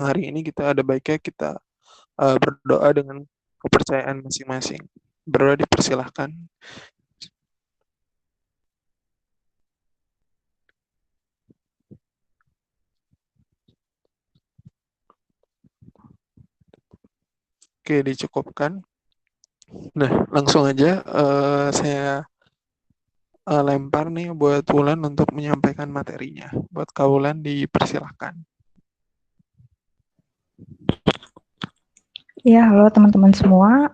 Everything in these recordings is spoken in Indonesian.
hari ini ada baiknya kita berdoa dengan kepercayaan masing-masing. Berdoa dipersilahkan. Oke, dicukupkan. Nah, langsung aja saya lempar nih buat Wulan untuk menyampaikan materinya. Buat Kak Wulan dipersilahkan. Ya, halo teman-teman semua.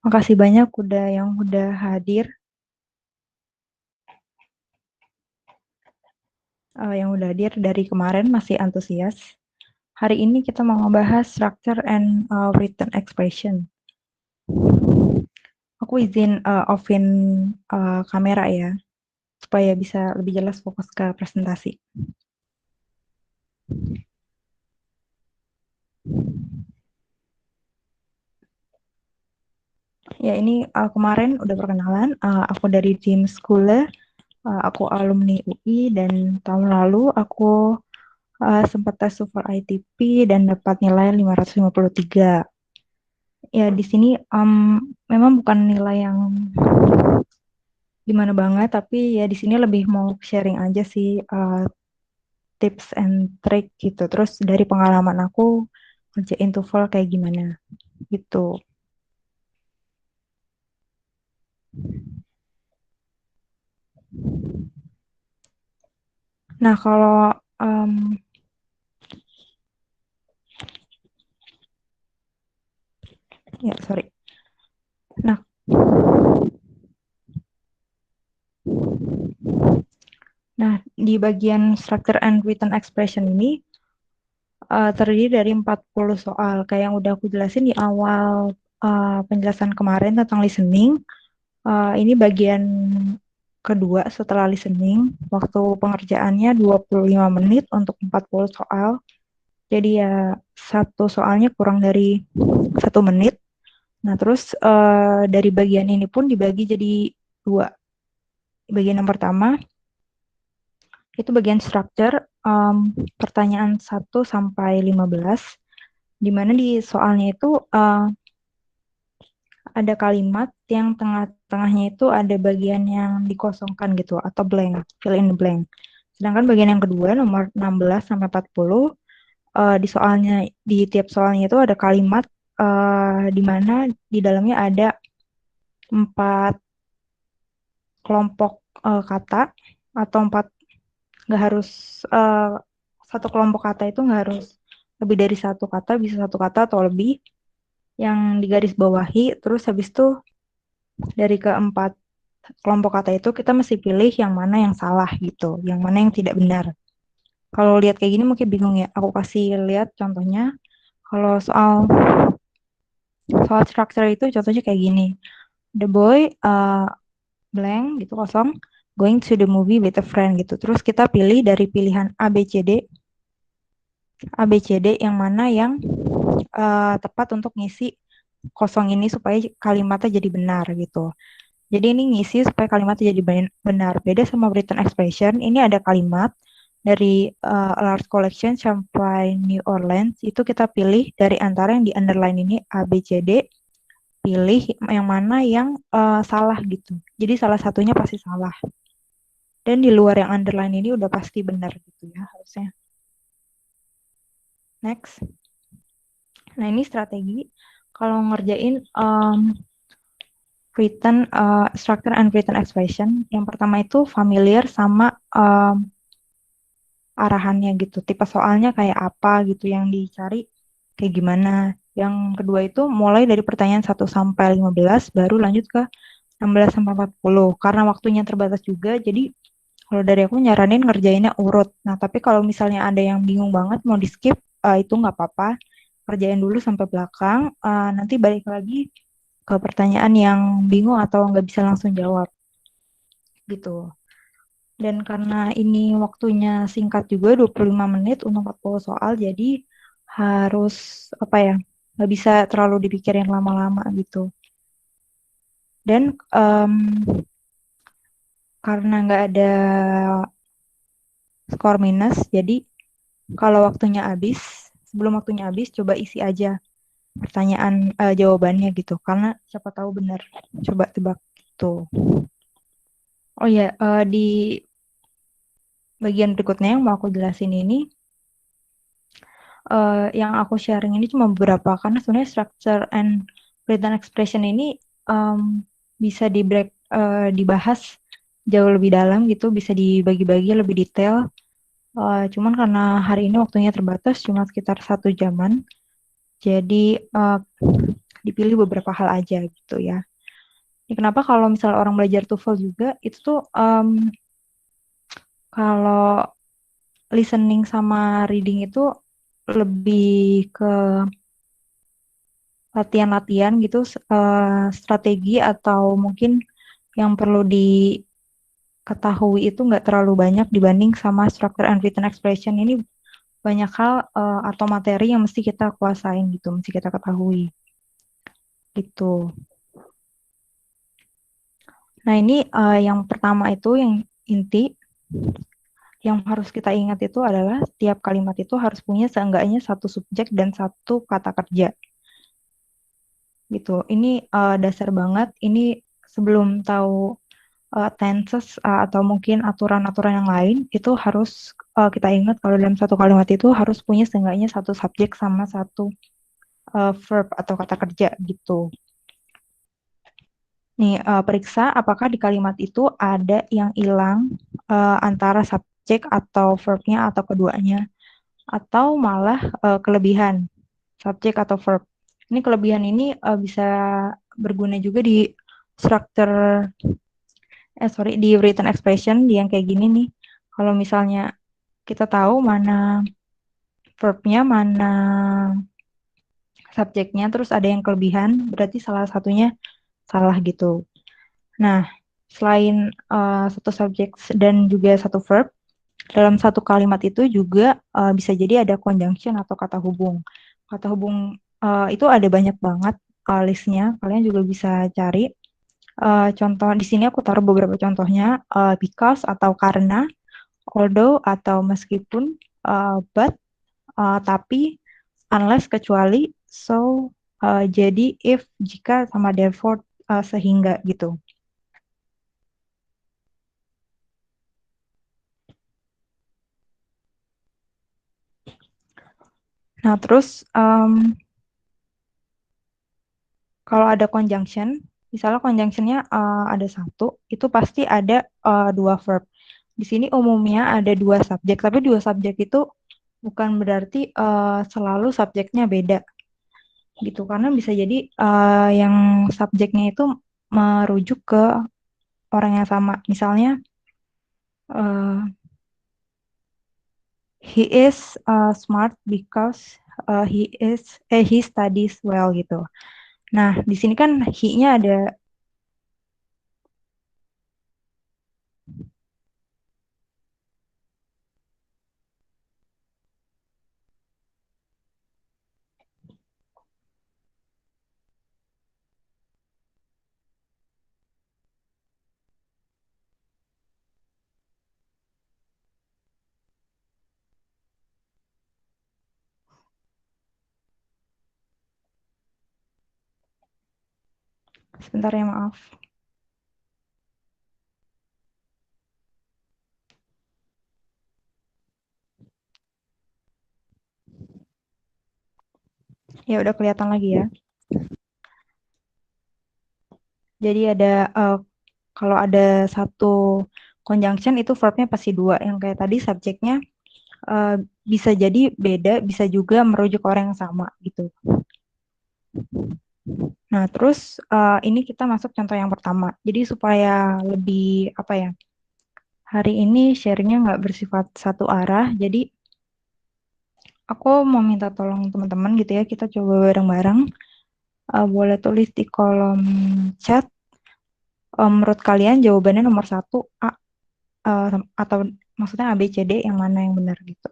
Makasih banyak yang udah hadir, dari kemarin masih antusias. Hari ini kita mau ngebahas structure and written expression. Aku izin offin kamera ya, supaya bisa lebih jelas fokus ke presentasi. Ya, ini kemarin udah perkenalan. Aku dari tim Scholar. Aku alumni UI dan tahun lalu aku sempat tes super ITP dan dapat nilai 553. Ya, di sini memang bukan nilai yang gimana banget, tapi ya di sini lebih mau sharing aja sih, tips and trick gitu. Terus dari pengalaman aku ngerjain TOEFL kayak gimana gitu. Nah, kalau ya sorry. Nah, di bagian structure and written expression ini terdiri dari 40 soal. Kayak yang udah aku jelasin di awal penjelasan kemarin tentang listening. Ini bagian kedua setelah listening. Waktu pengerjaannya 25 menit untuk 40 soal. Jadi ya satu soalnya kurang dari 1 menit. Nah, terus dari bagian ini pun dibagi jadi dua. Bagian yang pertama itu bagian structure, pertanyaan 1 sampai 15, di mana di soalnya itu ada kalimat yang tengah-tengahnya itu ada bagian yang dikosongkan gitu atau blank, fill in the blank. Sedangkan bagian yang kedua nomor 16 sampai 40 di tiap soalnya itu ada kalimat di mana di dalamnya ada 4 kelompok kata atau 4, nggak harus satu kelompok kata itu nggak harus lebih dari satu kata, bisa satu kata atau lebih yang digaris bawahi. Terus habis itu dari keempat kelompok kata itu kita mesti pilih yang mana yang salah gitu, yang mana yang tidak benar. Kalau lihat kayak gini mungkin bingung ya. Aku kasih lihat contohnya. Kalau soal structure itu contohnya kayak gini. The boy blank gitu kosong going to the movie with a friend gitu. Terus kita pilih dari pilihan A B C D yang mana yang tepat untuk ngisi kosong ini supaya kalimatnya jadi benar gitu. Jadi ini ngisi supaya kalimatnya jadi benar. Beda sama written expression, ini ada kalimat dari large collection sampai New Orleans, itu kita pilih dari antara yang di underline ini A, B, C, D, pilih yang mana yang salah gitu. Jadi salah satunya pasti salah. Dan di luar yang underline ini udah pasti benar gitu ya harusnya. Next. Nah, ini strategi kalau ngerjain written structure and written expression. Yang pertama itu familiar sama arahannya gitu. Tipe soalnya kayak apa gitu yang dicari kayak gimana. Yang kedua itu mulai dari pertanyaan 1 sampai 15 baru lanjut ke 16 sampai 40. Karena waktunya terbatas juga, jadi kalau dari aku nyaranin ngerjainnya urut. Nah, tapi kalau misalnya ada yang bingung banget mau di skip, itu nggak apa-apa. Kerjain dulu sampai belakang, nanti balik lagi ke pertanyaan yang bingung atau nggak bisa langsung jawab gitu. Dan karena ini waktunya singkat juga 25 menit untuk 40 soal, jadi harus apa ya, nggak bisa terlalu dipikirin lama-lama gitu. Dan karena nggak ada skor minus, jadi Kalau waktunya habis, sebelum waktunya habis, coba isi aja pertanyaan jawabannya gitu, karena siapa tahu benar. Coba tebak tuh. Oh ya, di bagian berikutnya yang mau aku jelasin ini, yang aku sharing ini cuma beberapa, karena sebenarnya structure and written expression ini bisa dibahas jauh lebih dalam gitu, bisa dibagi-bagi lebih detail. Cuman karena hari ini waktunya terbatas, cuma sekitar 1 jaman, jadi dipilih beberapa hal aja gitu ya. Ini kenapa kalau misalnya orang belajar TOEFL juga, itu tuh kalau listening sama reading itu lebih ke latihan-latihan gitu, strategi atau mungkin yang perlu diketahui itu nggak terlalu banyak dibanding sama structure and written expression. Ini banyak hal atau materi yang mesti kita kuasain gitu, mesti kita ketahui gitu. Nah ini yang pertama itu yang inti, yang harus kita ingat itu adalah setiap kalimat itu harus punya seenggaknya satu subjek dan satu kata kerja gitu. Ini dasar banget. Ini sebelum tahu tenses atau mungkin aturan-aturan yang lain, itu harus kita ingat kalau dalam satu kalimat itu harus punya seenggaknya satu subjek sama satu verb atau kata kerja gitu. Nih, periksa apakah di kalimat itu ada yang hilang antara subjek atau verbnya atau keduanya, atau malah kelebihan subjek atau verb. Ini kelebihan ini bisa berguna juga di structure, di written expression di yang kayak gini nih. Kalau misalnya kita tahu mana verbnya, mana subjeknya, terus ada yang kelebihan, berarti salah satunya salah gitu. Nah, selain satu subjek dan juga satu verb, dalam satu kalimat itu juga bisa jadi ada conjunction atau kata hubung. Kata hubung itu ada banyak banget listnya, kalian juga bisa cari. Contoh di sini aku taruh beberapa contohnya, because atau karena, although atau meskipun, but, tapi, unless kecuali, so, jadi, if, jika, sama therefore, sehingga gitu. Nah, terus kalau ada conjunction, misalnya conjunctionnya ada satu, itu pasti ada dua verb. Di sini umumnya ada dua subjek, tapi dua subjek itu bukan berarti selalu subjeknya beda gitu, karena bisa jadi yang subjeknya itu merujuk ke orang yang sama. Misalnya uh, he is smart because he studies well gitu. Nah, di sini kan he-nya ada. Sebentar ya, maaf. Ya udah kelihatan lagi ya. Jadi ada kalau ada satu conjunction itu verbnya pasti dua. Yang kayak tadi subjeknya uh, bisa jadi beda, bisa juga merujuk ke orang yang sama gitu. Nah, terus ini kita masuk contoh yang pertama. Jadi supaya lebih apa ya? Hari ini sharingnya nggak bersifat satu arah. Jadi aku mau minta tolong teman-teman gitu ya. Kita coba bareng-bareng. Boleh tulis di kolom chat. Menurut kalian jawabannya nomor satu A atau maksudnya A, B, C, D yang mana yang benar gitu.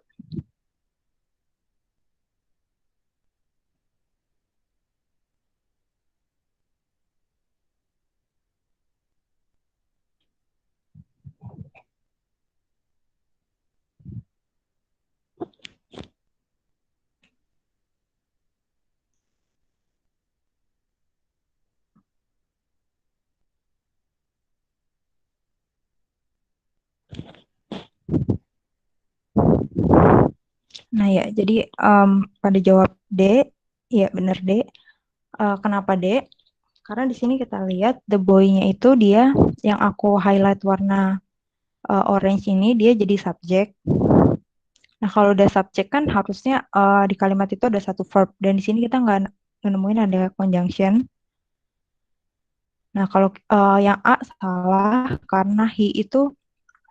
Nah ya, jadi pada jawab D, ya benar D. Kenapa D? Karena di sini kita lihat the boy-nya itu dia yang aku highlight warna orange ini dia jadi subjek. Nah kalau udah subjek kan harusnya di kalimat itu ada satu verb dan di sini kita nggak nemuin ada conjunction. Nah kalau yang A salah karena he itu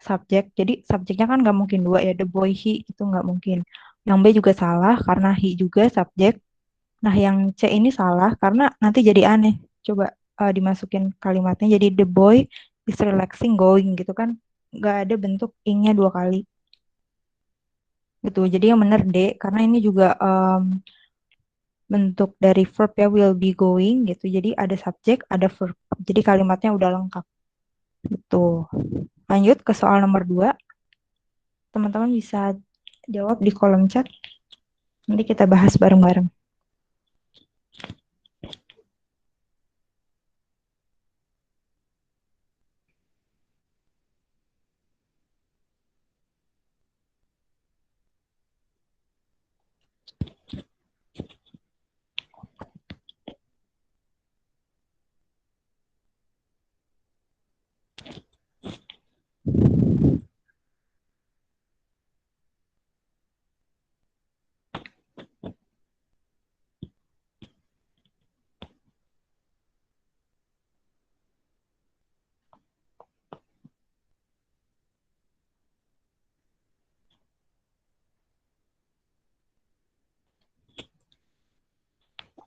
subjek. Jadi subjeknya kan nggak mungkin dua ya, the boy he itu nggak mungkin. Yang B juga salah karena he juga subjek. Nah yang C ini salah karena nanti jadi aneh. Coba dimasukin kalimatnya jadi the boy is relaxing going gitu kan. Nggak ada bentuk ing-nya dua kali gitu. Jadi yang benar D karena ini juga bentuk dari verb ya will be going gitu. Jadi ada subjek, ada verb. Jadi kalimatnya udah lengkap gitu. Lanjut ke soal nomor 2. Teman-teman bisa jawab di kolom chat. Nanti kita bahas bareng-bareng.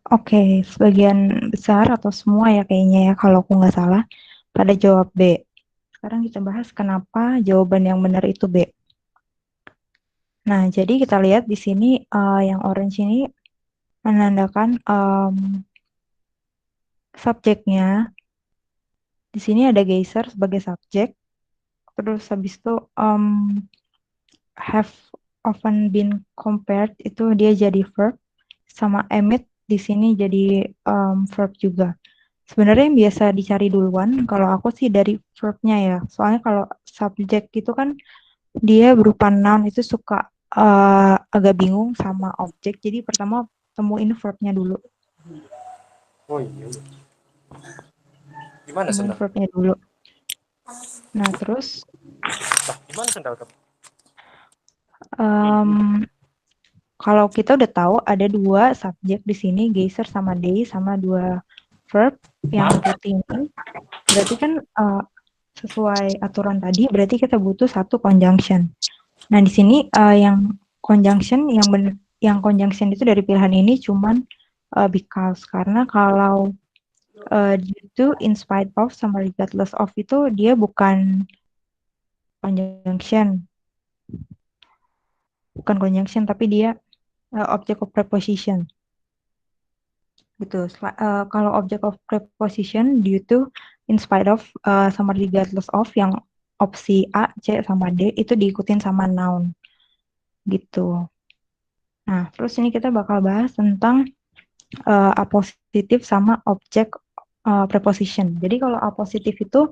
Oke, sebagian besar atau semua ya kayaknya ya kalau aku nggak salah pada jawab B. Sekarang kita bahas kenapa jawaban yang benar itu B. Nah, jadi kita lihat di sini yang orange ini menandakan subjeknya. Di sini ada geyser sebagai subjek. Terus habis itu have often been compared itu dia jadi verb sama emit di sini jadi verb juga. Sebenarnya yang biasa dicari duluan kalau aku sih dari verbnya ya. Soalnya kalau subjek itu kan dia berupa noun itu suka agak bingung sama objek. Jadi pertama temuin verbnya dulu. Oh iya. Gimana Temuin sendal? verbnya dulu. Nah terus Gimana sendal? kalau kita udah tahu ada dua subjek di sini, geyser sama day, sama dua verb yang putih ini, berarti kan sesuai aturan tadi, berarti kita butuh satu conjunction. Nah di sini yang conjunction yang conjunction itu dari pilihan ini cuman because karena kalau due to, in spite of, sama regardless of itu dia bukan conjunction, tapi dia object of preposition. Gitu. Kalau object of preposition due to, in spite of, sama regardless of yang opsi A, C, sama D itu diikutin sama noun. Gitu. Nah, terus ini kita bakal bahas tentang apositif sama object preposition. Jadi kalau apositif itu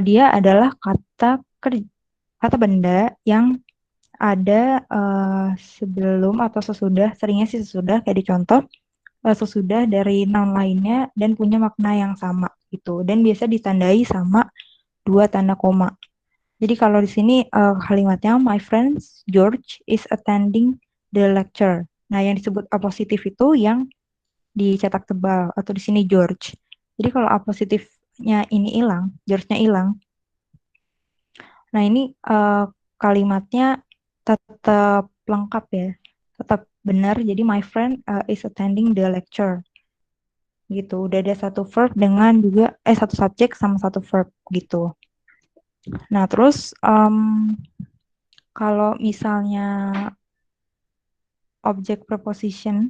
dia adalah kata benda yang ada sebelum atau sesudah, seringnya sih sesudah kayak di contoh sesudah dari noun lainnya dan punya makna yang sama gitu. Dan biasa ditandai sama dua tanda koma. Jadi kalau di sini kalimatnya my friend George is attending the lecture. Nah, yang disebut apositif itu yang dicetak tebal atau di sini George. Jadi kalau apositifnya ini hilang, George-nya hilang. Nah, ini kalimatnya tetap lengkap ya. Tetap benar. Jadi my friend is attending the lecture. Gitu. Udah ada satu verb dengan juga satu subjek sama satu verb gitu. Nah, terus kalau misalnya object preposition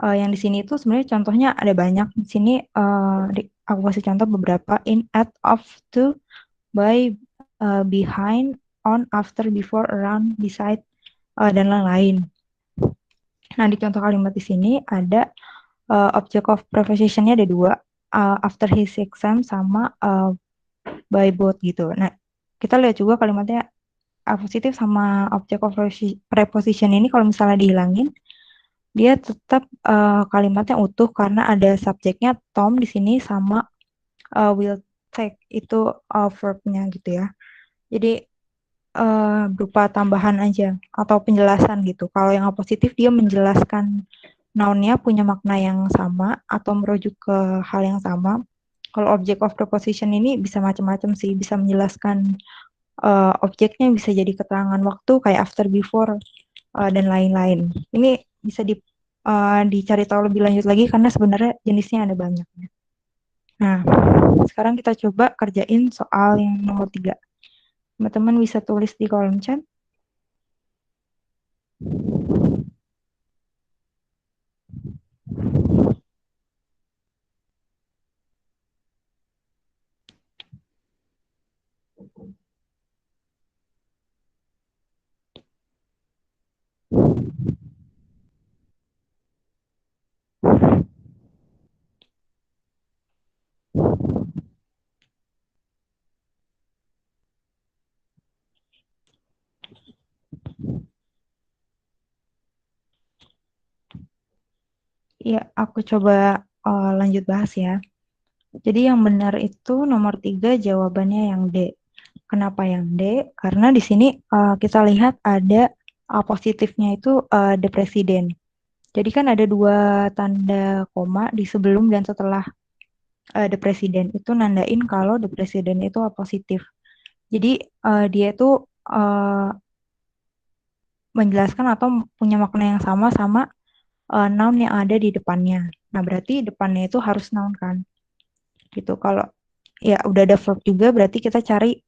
yang di sini itu sebenarnya contohnya ada banyak. Di sini aku kasih contoh beberapa in, at, of, to, by, behind, on, after, before, around, beside, dan lain-lain. Nah, di contoh kalimat di sini ada object of prepositionnya ada dua, after his exam sama by both gitu. Nah, kita lihat juga kalimatnya positif sama object of preposition ini kalau misalnya dihilangin, dia tetap kalimatnya utuh karena ada subjeknya Tom di sini sama will take itu verb-nya gitu ya. Jadi berupa tambahan aja atau penjelasan gitu. Kalau yang positif dia menjelaskan noun-nya punya makna yang sama atau merujuk ke hal yang sama. Kalau object of preposition ini bisa macam-macam sih, bisa menjelaskan objeknya, bisa jadi keterangan waktu kayak after, before, dan lain-lain. Ini bisa dicari tahu lebih lanjut lagi karena sebenarnya jenisnya ada banyak. Nah, sekarang kita coba kerjain soal yang nomor 3. Teman-teman bisa tulis di kolom chat. Ya, aku coba lanjut bahas ya. Jadi yang benar itu nomor 3 jawabannya yang D. Kenapa yang D? Karena di sini kita lihat ada positifnya itu the president. Jadi kan ada 2 tanda koma di sebelum dan setelah the president. Itu nandain kalau the president itu positif. Jadi dia itu menjelaskan atau punya makna yang sama noun yang ada di depannya. Nah, berarti depannya itu harus noun kan. Gitu. Kalau ya udah ada verb juga berarti kita cari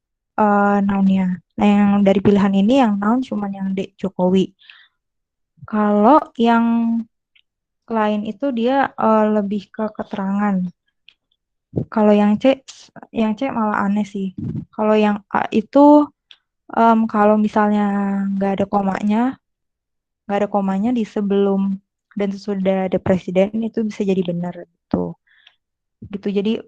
noun-nya. Nah, yang dari pilihan ini yang noun cuman yang D, Jokowi. Kalau yang lain itu dia lebih ke keterangan. Kalau yang C malah aneh sih. Kalau yang A itu kalau misalnya nggak ada komanya di sebelum dan sesudah ada presiden itu bisa jadi benar gitu. Gitu. Jadi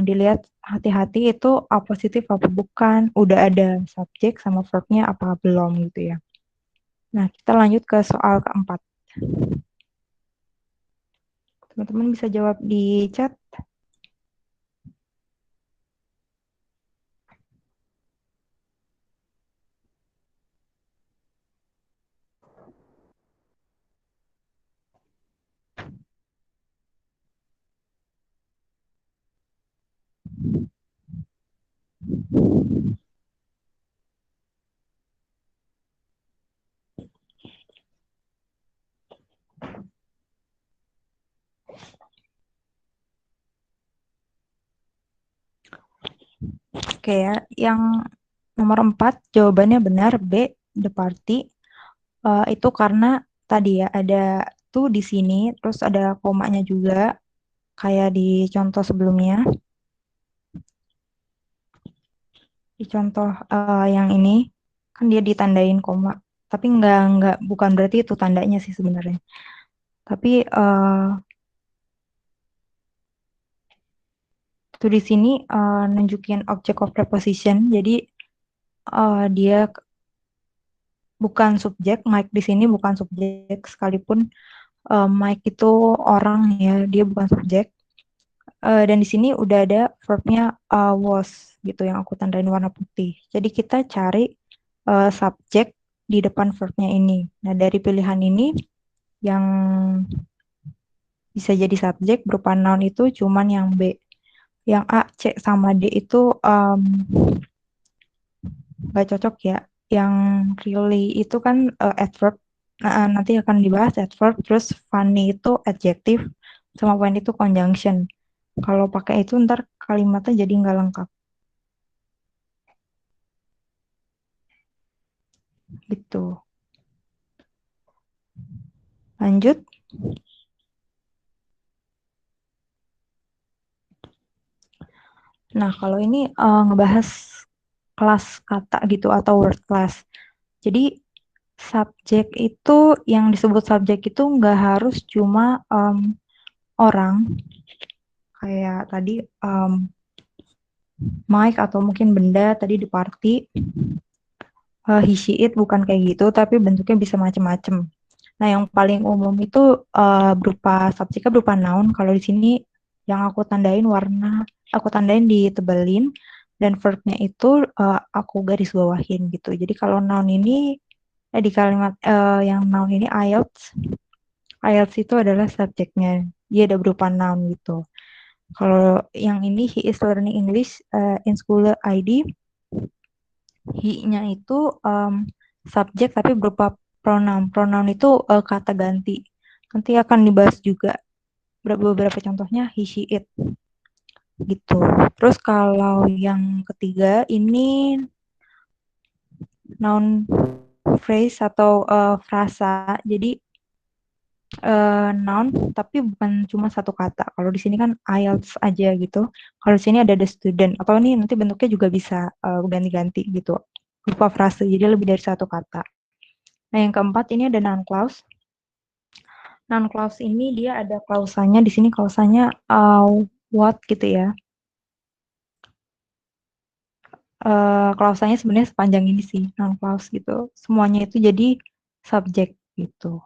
dilihat hati-hati itu apa positif apa bukan, udah ada subjek sama verbnya apa belum gitu ya. Nah, kita lanjut ke soal keempat. Teman-teman bisa jawab di chat. Oke ya, yang nomor 4 jawabannya benar B, the party. Itu karena tadi ya ada tuh di sini, terus ada komanya juga kayak di contoh sebelumnya. Di contoh yang ini kan dia ditandain koma, tapi bukan berarti itu tandanya sih sebenarnya. Tapi itu di sini nunjukin object of preposition, jadi dia bukan subjek. Mike di sini bukan subjek sekalipun Mike itu orang ya, dia bukan subjek. Dan di sini udah ada verbnya was gitu yang aku tandain warna putih. Jadi kita cari subjek di depan verbnya ini. Nah, dari pilihan ini yang bisa jadi subjek berupa noun itu cuman yang B. Yang A, C, sama D itu nggak cocok ya. Yang really itu kan adverb. Nah, nanti akan dibahas adverb. Terus funny itu adjective. Sama when itu conjunction. Kalau pakai itu ntar kalimatnya jadi nggak lengkap. Gitu. Lanjut. Nah, kalau ini ngebahas kelas kata gitu atau word class. Jadi subjek itu yang disebut subjek itu nggak harus cuma orang kayak tadi Mike atau mungkin benda tadi di party. he, she, it bukan kayak gitu, tapi bentuknya bisa macam-macam. Nah, yang paling umum itu berupa subjeknya berupa noun. Kalau di sini yang aku tandain aku tandain ditebelin, dan verbnya itu aku garis bawahin gitu. Jadi kalau noun ini di kalimat yang noun ini IELTS, IELTS itu adalah subjeknya. Dia ada berupa noun gitu. Kalau yang ini he is learning English in school ID, he-nya itu subjek tapi berupa pronoun. Pronoun itu kata ganti. Nanti akan dibahas juga beberapa contohnya he, she, it gitu. Terus kalau yang ketiga ini noun phrase atau frasa. Jadi noun tapi bukan cuma satu kata. Kalau di sini kan IELTS aja gitu. Kalau di sini ada the student atau ini nanti bentuknya juga bisa ganti-ganti gitu. Berupa frase. Jadi lebih dari satu kata. Nah, yang keempat ini ada noun clause. Noun clause ini dia ada klausanya. Di sini klausanya what gitu ya. Klausanya sebenarnya sepanjang ini sih, noun clause gitu. Semuanya itu jadi subjek gitu.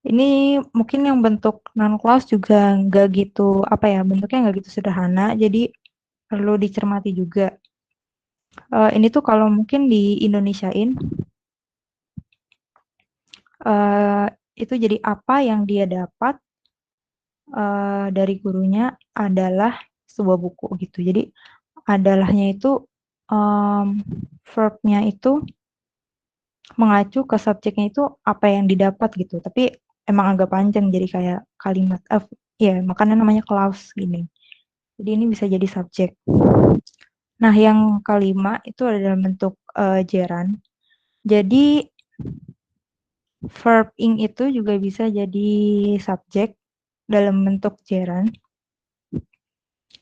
Ini mungkin yang bentuk noun clause juga nggak gitu, bentuknya nggak gitu sederhana, jadi perlu dicermati juga. Ini tuh kalau mungkin di Indonesiain, itu jadi apa yang dia dapat dari gurunya adalah sebuah buku gitu. Jadi adalahnya itu verb-nya itu mengacu ke subjeknya itu apa yang didapat gitu. Tapi emang agak panjang jadi kayak kalimat ya makanya namanya clause gini. Jadi ini bisa jadi subjek. Nah, yang kelima itu ada dalam bentuk gerund. Jadi verb ing itu juga bisa jadi subjek dalam bentuk gerund.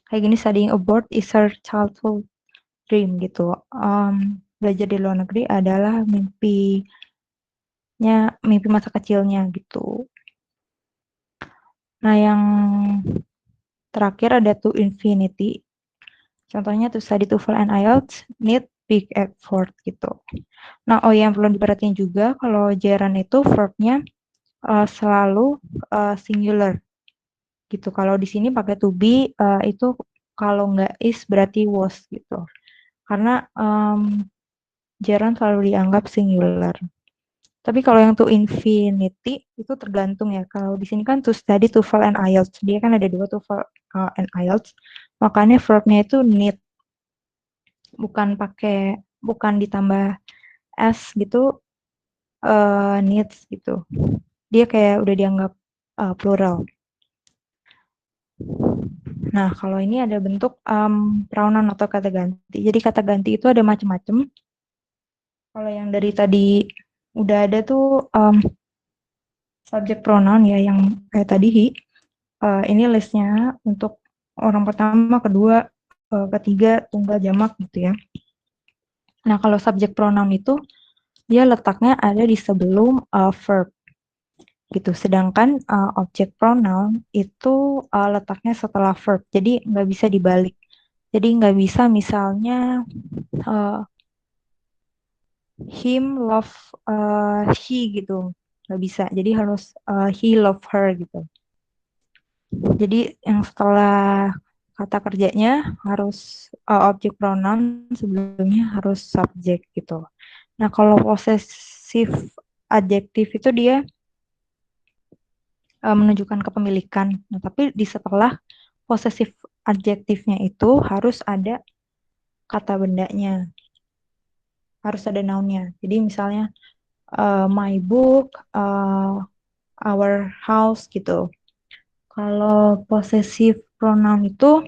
Kayak gini, studying abroad is her childhood dream gitu. Belajar di luar negeri adalah mimpi masa kecilnya gitu. Nah, yang terakhir ada to infinity. Contohnya to study TOEFL and IELTS need big effort gitu. Nah, yang perlu diperhatiin juga kalau gerund itu verbnya selalu singular gitu. Kalau di sini pakai to be itu kalau nggak is berarti was gitu. Karena gerund selalu dianggap singular. Tapi kalau yang to infinity itu tergantung ya. Kalau di sini kan to study TOEFL and IELTS. Dia kan ada dua TOEFL and IELTS. Makanya verbnya itu need. Bukan ditambah s gitu, needs gitu. Dia kayak udah dianggap plural. Nah, kalau ini ada bentuk pronoun atau kata ganti. Jadi kata ganti itu ada macam-macam. Kalau yang dari tadi udah ada tuh subject pronoun ya, yang kayak tadi he. Ini listnya untuk orang pertama, kedua, ketiga, tunggal, jamak gitu ya. Nah, kalau subject pronoun itu dia letaknya ada di sebelum verb gitu. Sedangkan object pronoun itu letaknya setelah verb. Jadi nggak bisa dibalik. Jadi nggak bisa misalnya him love she gitu. Nggak bisa. Jadi harus he love her gitu. Jadi yang setelah kata kerjanya harus object pronoun, sebelumnya harus subjek gitu. Nah, kalau possessive adjektif itu dia menunjukkan kepemilikan. Nah, tapi di setelah possessive adjektifnya itu harus ada kata bendanya, harus ada nounnya. Jadi misalnya my book, our house gitu. Kalau possessive pronoun itu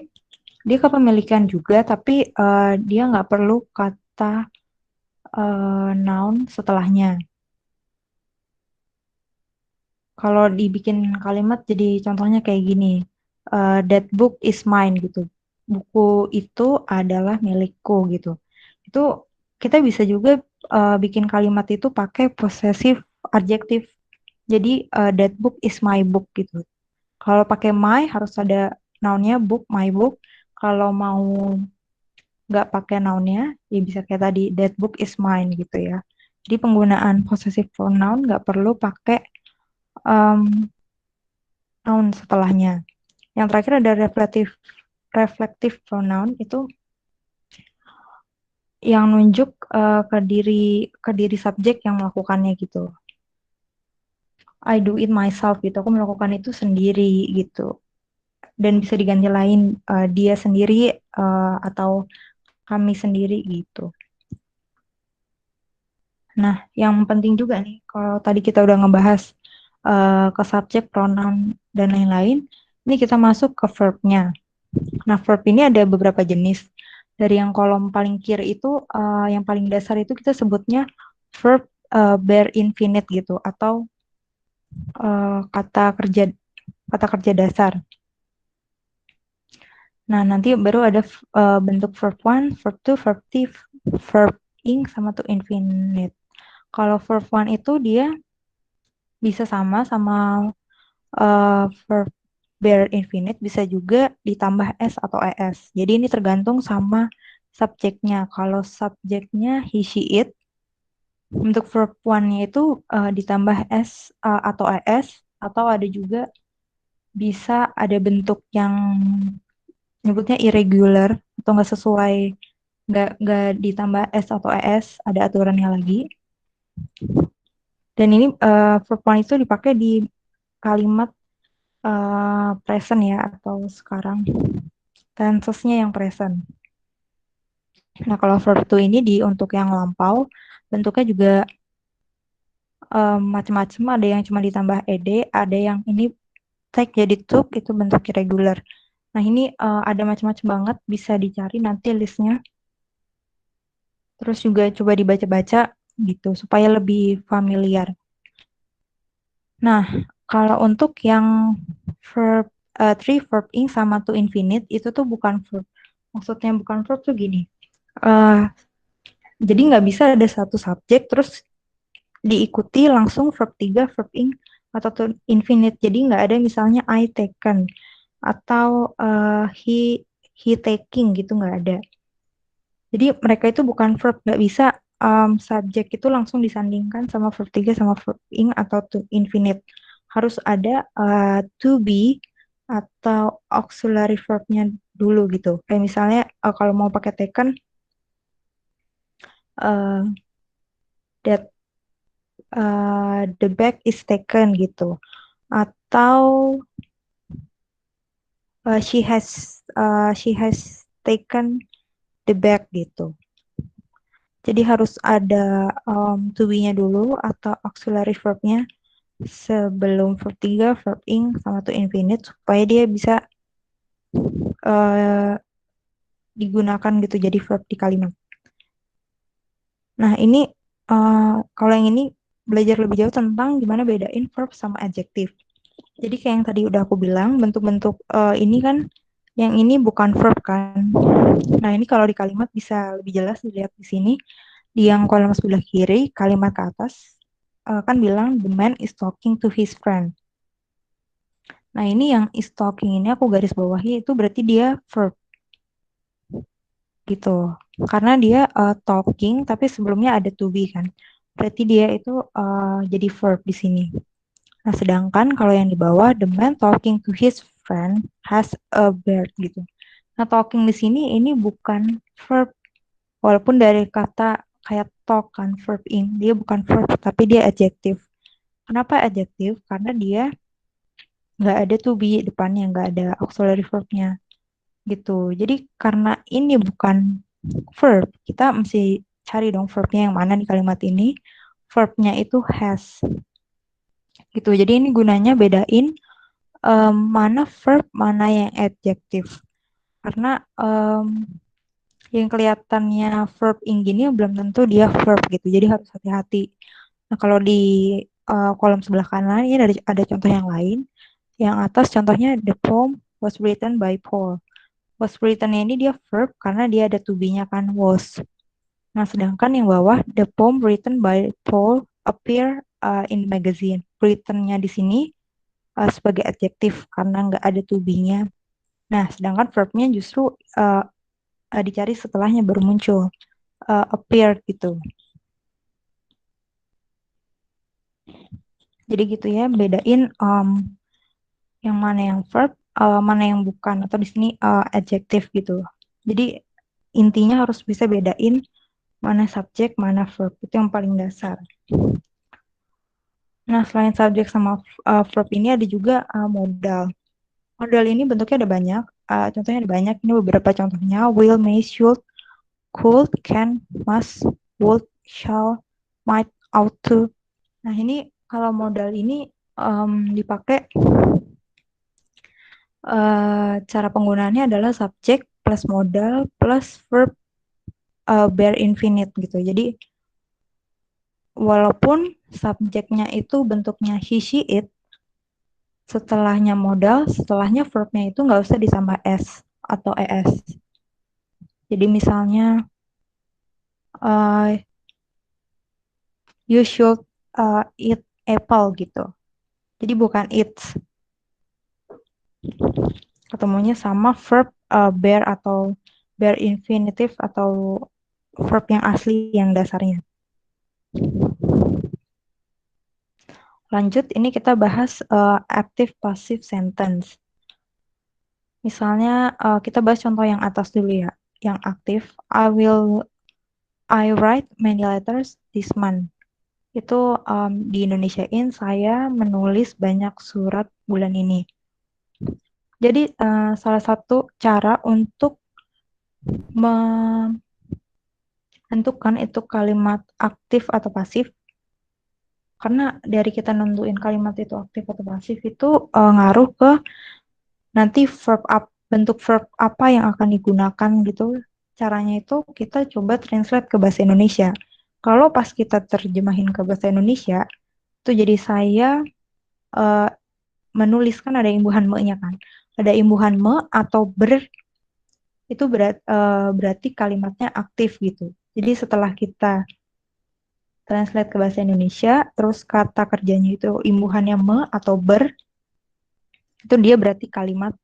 dia kepemilikan juga, tapi dia nggak perlu kata noun setelahnya. Kalau dibikin kalimat jadi contohnya kayak gini, that book is mine gitu. Buku itu adalah milikku gitu. Itu kita bisa juga bikin kalimat itu pakai possessive adjektif. Jadi that book is my book gitu. Kalau pakai my harus ada nounnya book, my book. Kalau mau nggak pakai noun-nya, ya bisa kayak tadi, that book is mine gitu ya. Jadi penggunaan possessive pronoun nggak perlu pakai noun setelahnya. Yang terakhir ada reflective pronoun, itu yang nunjuk ke diri subjek yang melakukannya gitu. I do it myself gitu, aku melakukan itu sendiri gitu. Dan bisa diganti lain dia sendiri atau kami sendiri gitu. Nah, yang penting juga nih, kalau tadi kita udah ngebahas ke subjek, pronoun, dan lain-lain, ini kita masuk ke verb-nya. Nah, verb ini ada beberapa jenis. Dari yang kolom paling kiri itu, yang paling dasar itu kita sebutnya verb bare infinite gitu, atau kata kerja dasar. Nah, nanti baru ada bentuk verb 1, verb 2, verb 3, verb ing, sama to infinite. Kalau verb 1 itu dia bisa sama verb bare infinite, bisa juga ditambah s atau es. Jadi ini tergantung sama subjeknya. Kalau subjeknya he, she, it, untuk verb 1-nya itu ditambah s atau es, atau ada juga bisa ada bentuk yang nyebutnya irregular atau nggak sesuai, nggak ditambah s atau es, ada aturannya lagi. Dan ini verb 1 itu dipakai di kalimat present ya, atau sekarang tensesnya yang present. Nah, kalau verb 2 ini untuk yang lampau, bentuknya juga macam-macam, ada yang cuma ditambah ed, ada yang ini take jadi took, itu bentuk irregular. Nah, ini ada macam-macam banget, bisa dicari nanti listnya. Terus juga coba dibaca-baca gitu, supaya lebih familiar. Nah, kalau untuk yang verb 3, verb ing, sama to infinite, itu tuh bukan verb. Maksudnya bukan verb tuh gini. Jadi nggak bisa ada satu subjek, terus diikuti langsung verb 3, verb ing, atau to infinite. Jadi nggak ada misalnya I taken, atau he taking gitu, nggak ada. Jadi mereka itu bukan verb, nggak bisa subjek itu langsung disandingkan sama verb 3 sama verb ing atau to infinite. Harus ada to be atau auxiliary verb-nya dulu gitu. Kayak misalnya kalau mau pakai taken, that the bag is taken gitu. Atau she has taken the bag gitu. Jadi harus ada to be-nya dulu atau auxiliary verb-nya sebelum verb 3, verb ing, sama to infinite, supaya dia bisa digunakan gitu jadi verb di kalimat. Nah, ini kalau yang ini belajar lebih jauh tentang gimana bedain verb sama adjektif. Jadi kayak yang tadi udah aku bilang, bentuk-bentuk ini kan, yang ini bukan verb kan. Nah, ini kalau di kalimat bisa lebih jelas dilihat di sini. Di yang kolom sebelah kiri, kalimat ke atas, kan bilang, the man is talking to his friend. Nah, ini yang is talking ini aku garis bawahi, itu berarti dia verb. Gitu. Karena dia talking, tapi sebelumnya ada to be kan. Berarti dia itu jadi verb di sini. Nah, sedangkan kalau yang di bawah, the man talking to his friend has a beard gitu. Nah, talking di sini ini bukan verb, walaupun dari kata kayak talk kan, verb ing, dia bukan verb, tapi dia adjektif. Kenapa adjektif? Karena dia nggak ada to be depannya, nggak ada auxiliary verb-nya gitu. Jadi karena ini bukan verb, kita mesti cari dong verbnya yang mana di kalimat ini. Verbnya itu has gitu. Jadi ini gunanya bedain mana verb, mana yang adjektif. Karena yang kelihatannya verb ing gini belum tentu dia verb gitu. Jadi harus hati-hati. Nah, kalau di kolom sebelah kanan ini ada contoh yang lain. Yang atas contohnya, the poem was written by Paul. Was written-nya ini dia verb karena dia ada to be-nya kan, was. Nah, sedangkan yang bawah, the poem written by Paul appear in the magazine. Written-nya di sini sebagai adjektif karena nggak ada to be-nya. Nah, sedangkan verb-nya justru dicari setelahnya baru muncul appear gitu. Jadi gitu ya, bedain yang mana yang verb, mana yang bukan, atau di sini adjective gitu. Jadi intinya harus bisa bedain mana subjek, mana verb. Itu yang paling dasar. Nah, selain subjek sama verb ini ada juga modal. Modal ini bentuknya ada banyak. Contohnya ada banyak. Ini beberapa contohnya. Will, may, should, could, can, must, would, shall, might, ought to. Nah, ini kalau modal ini dipakai cara penggunaannya adalah subjek plus modal plus verb bare infinite gitu. Jadi walaupun subjeknya itu bentuknya he, she, it, setelahnya modal, setelahnya verbnya itu nggak usah ditambah s atau es. Jadi misalnya you should eat apple gitu. Jadi bukan eats. Ketemunya sama verb bare atau bare infinitive atau verb yang asli yang dasarnya. Lanjut, ini kita bahas active passive sentence. Misalnya kita bahas contoh yang atas dulu ya, yang aktif. I write many letters this month. Itu di Indonesiain saya menulis banyak surat bulan ini. Jadi salah satu cara untuk menentukan itu kalimat aktif atau pasif, karena dari kita nentuin kalimat itu aktif atau pasif itu ngaruh ke nanti bentuk verb apa yang akan digunakan gitu. Caranya itu kita coba translate ke bahasa Indonesia. Kalau pas kita terjemahin ke bahasa Indonesia, itu jadi saya menuliskan ada imbuhan me-nya kan. Ada imbuhan me atau ber, itu berarti kalimatnya aktif gitu. Jadi setelah kita translate ke bahasa Indonesia, terus kata kerjanya itu imbuhannya me atau ber, itu dia berarti kalimat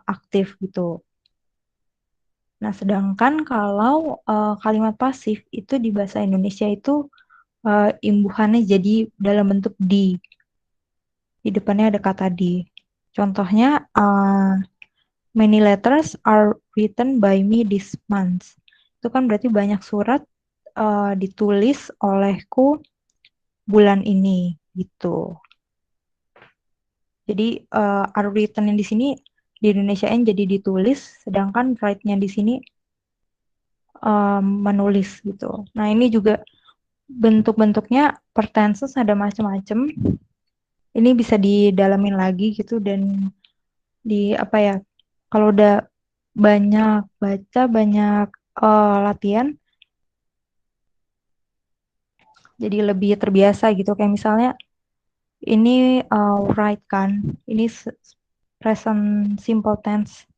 aktif gitu. Nah, sedangkan kalau kalimat pasif itu di bahasa Indonesia itu imbuhannya jadi dalam bentuk di. Di depannya ada kata di. Contohnya, many letters are written by me this month. Itu kan berarti banyak surat ditulis olehku bulan ini gitu. Jadi are written yang di sini di Indonesiain jadi ditulis, sedangkan write-nya di sini menulis gitu. Nah, ini juga bentuk-bentuknya per tenses ada macam-macam. Ini bisa didalamin lagi gitu dan di apa ya? Kalau udah banyak baca, banyak latihan, jadi lebih terbiasa gitu. Kayak misalnya ini right kan, ini present simple tense.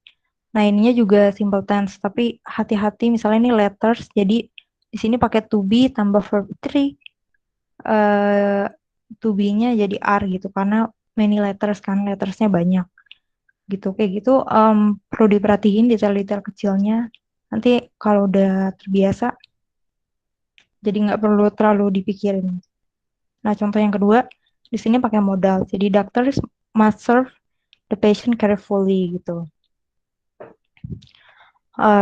Nah, ininya juga simple tense, tapi hati-hati misalnya ini letters, jadi di sini pakai to be tambah verb 3. To be-nya jadi are gitu, karena many letters kan, lettersnya banyak. Gitu, kayak gitu perlu diperhatiin detail-detail kecilnya. Nanti kalau udah terbiasa, jadi nggak perlu terlalu dipikirin. Nah, contoh yang kedua, di sini pakai modal. Jadi, doctors must serve the patient carefully gitu.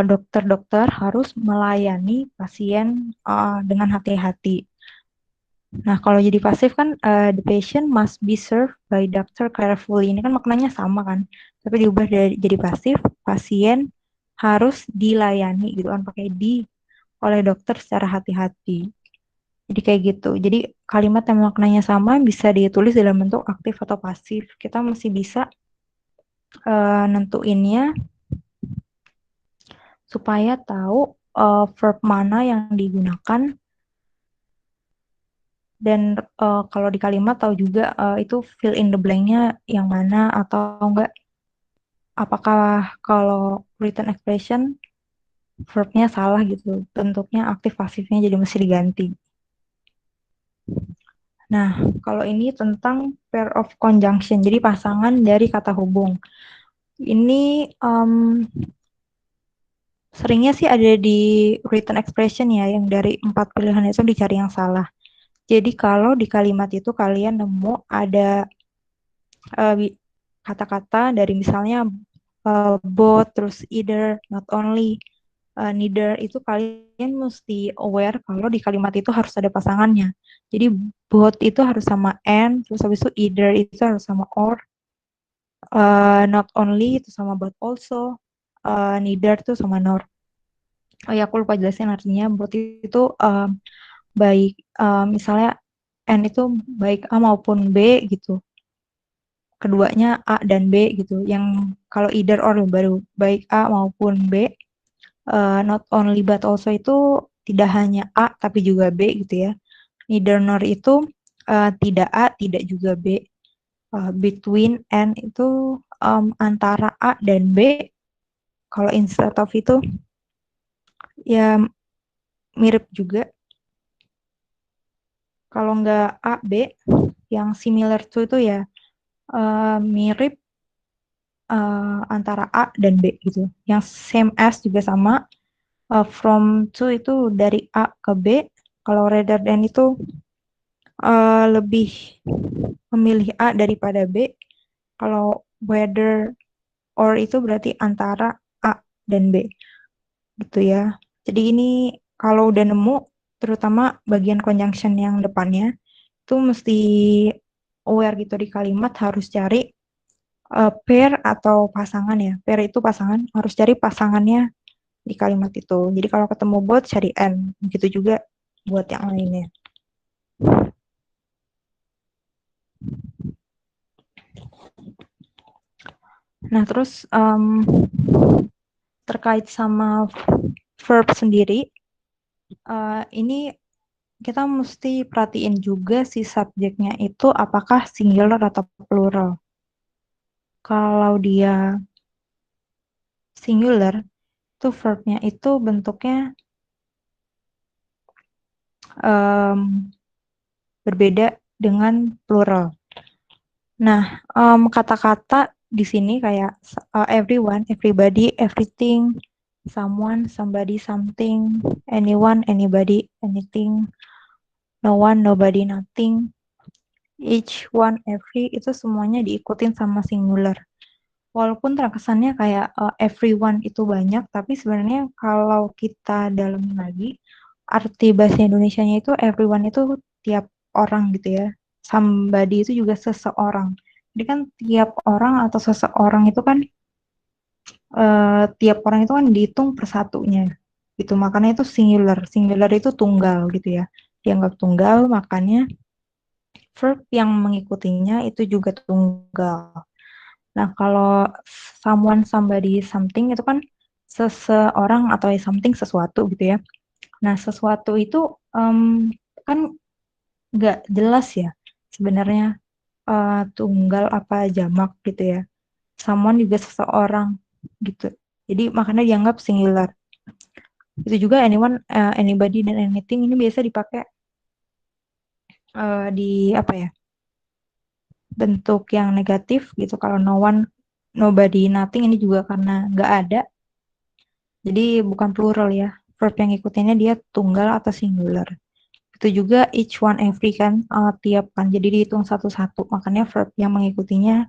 Dokter-dokter harus melayani pasien dengan hati-hati. Nah, kalau jadi pasif kan the patient must be served by doctor carefully. Ini kan maknanya sama kan. Tapi diubah jadi pasif, pasien harus dilayani gitu kan pakai di oleh dokter secara hati-hati. Jadi kayak gitu. Jadi kalimat yang maknanya sama bisa ditulis dalam bentuk aktif atau pasif. Kita masih bisa nentuinnya supaya tahu verb mana yang digunakan, dan kalau di kalimat tahu juga itu fill in the blank-nya yang mana, atau enggak apakah kalau written expression verb-nya salah gitu, bentuknya aktif pasifnya jadi mesti diganti. Nah, kalau ini tentang pair of conjunction, jadi pasangan dari kata hubung. Ini Seringnya sih ada di written expression ya, yang dari 4 pilihan itu dicari yang salah. Jadi kalau di kalimat itu kalian nemu ada kata-kata dari misalnya both, terus either, not only, neither, itu kalian mesti aware kalau di kalimat itu harus ada pasangannya. Jadi both itu harus sama and, terus habis itu either itu harus sama or, not only itu sama but also, neither itu sama nor. Oh ya, aku lupa jelasin artinya. Both itu baik, misalnya and itu baik A maupun B gitu. Keduanya A dan B gitu. Yang kalau either or baru baik A maupun B. Not only but also itu tidak hanya A tapi juga B gitu ya. Neither nor itu tidak A tidak juga B. Between and itu antara A dan B. Kalau instead of itu ya mirip juga. Kalau nggak A, B, yang similar to itu ya mirip antara A dan B gitu. Yang same as juga sama. From to itu dari A ke B. Kalau rather than itu lebih memilih A daripada B. Kalau whether or itu berarti antara A dan B gitu ya. Jadi ini kalau udah nemu, terutama bagian conjunction yang depannya, itu mesti aware gitu di kalimat harus cari pair atau pasangan ya. Pair itu pasangan, harus cari pasangannya di kalimat itu. Jadi kalau ketemu both cari and. Begitu juga buat yang lainnya. Nah, terus terkait sama verb sendiri, ini kita mesti perhatiin juga si subjeknya itu apakah singular atau plural. Kalau dia singular, itu verbnya itu bentuknya berbeda dengan plural. Nah, kata-kata di sini kayak everyone, everybody, everything, someone, somebody, something, anyone, anybody, anything, no one, nobody, nothing, each one, every, itu semuanya diikutin sama singular. Walaupun terkesannya kayak everyone itu banyak, tapi sebenarnya kalau kita dalamin lagi, arti bahasa Indonesianya itu everyone itu tiap orang gitu ya. Somebody itu juga seseorang. Jadi kan tiap orang atau seseorang itu kan tiap orang itu kan dihitung persatunya gitu. Makanya itu singular. Singular itu tunggal gitu ya. Dianggap tunggal, makanya verb yang mengikutinya itu juga tunggal. Nah, kalau someone, somebody, something itu kan seseorang atau something sesuatu gitu ya. Nah, sesuatu itu kan nggak jelas ya sebenarnya tunggal apa jamak gitu ya. Someone juga seseorang gitu. Jadi makanya dianggap singular. Itu juga anyone, anybody dan anything ini biasa dipakai di apa ya? Bentuk yang negatif gitu. Kalau no one, nobody, nothing ini juga karena nggak ada. Jadi bukan plural ya. Verb yang ikutinnya dia tunggal atau singular. Itu juga each one every kan tiap kan. Jadi dihitung satu-satu. Makanya verb yang mengikutinya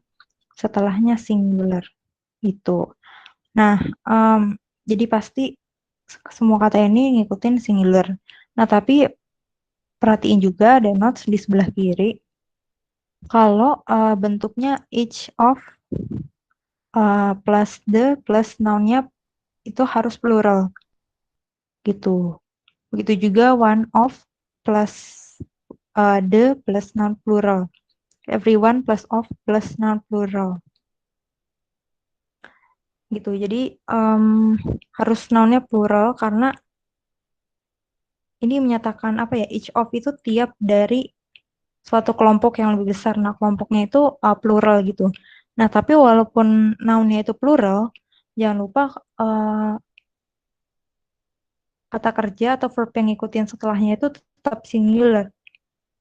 setelahnya singular itu. Nah, jadi pasti semua kata ini ngikutin singular. Nah, tapi perhatiin juga ada notes di sebelah kiri. Kalau bentuknya each of plus the plus noun-nya itu harus plural gitu. Begitu juga one of plus the plus noun plural. Everyone plus of plus noun plural. Gitu. Jadi harus noun-nya plural karena ini menyatakan apa ya? Each of itu tiap dari suatu kelompok yang lebih besar. Nah, kelompoknya itu plural gitu. Nah, tapi walaupun noun-nya itu plural, jangan lupa kata kerja atau verb yang ngikutin setelahnya itu tetap singular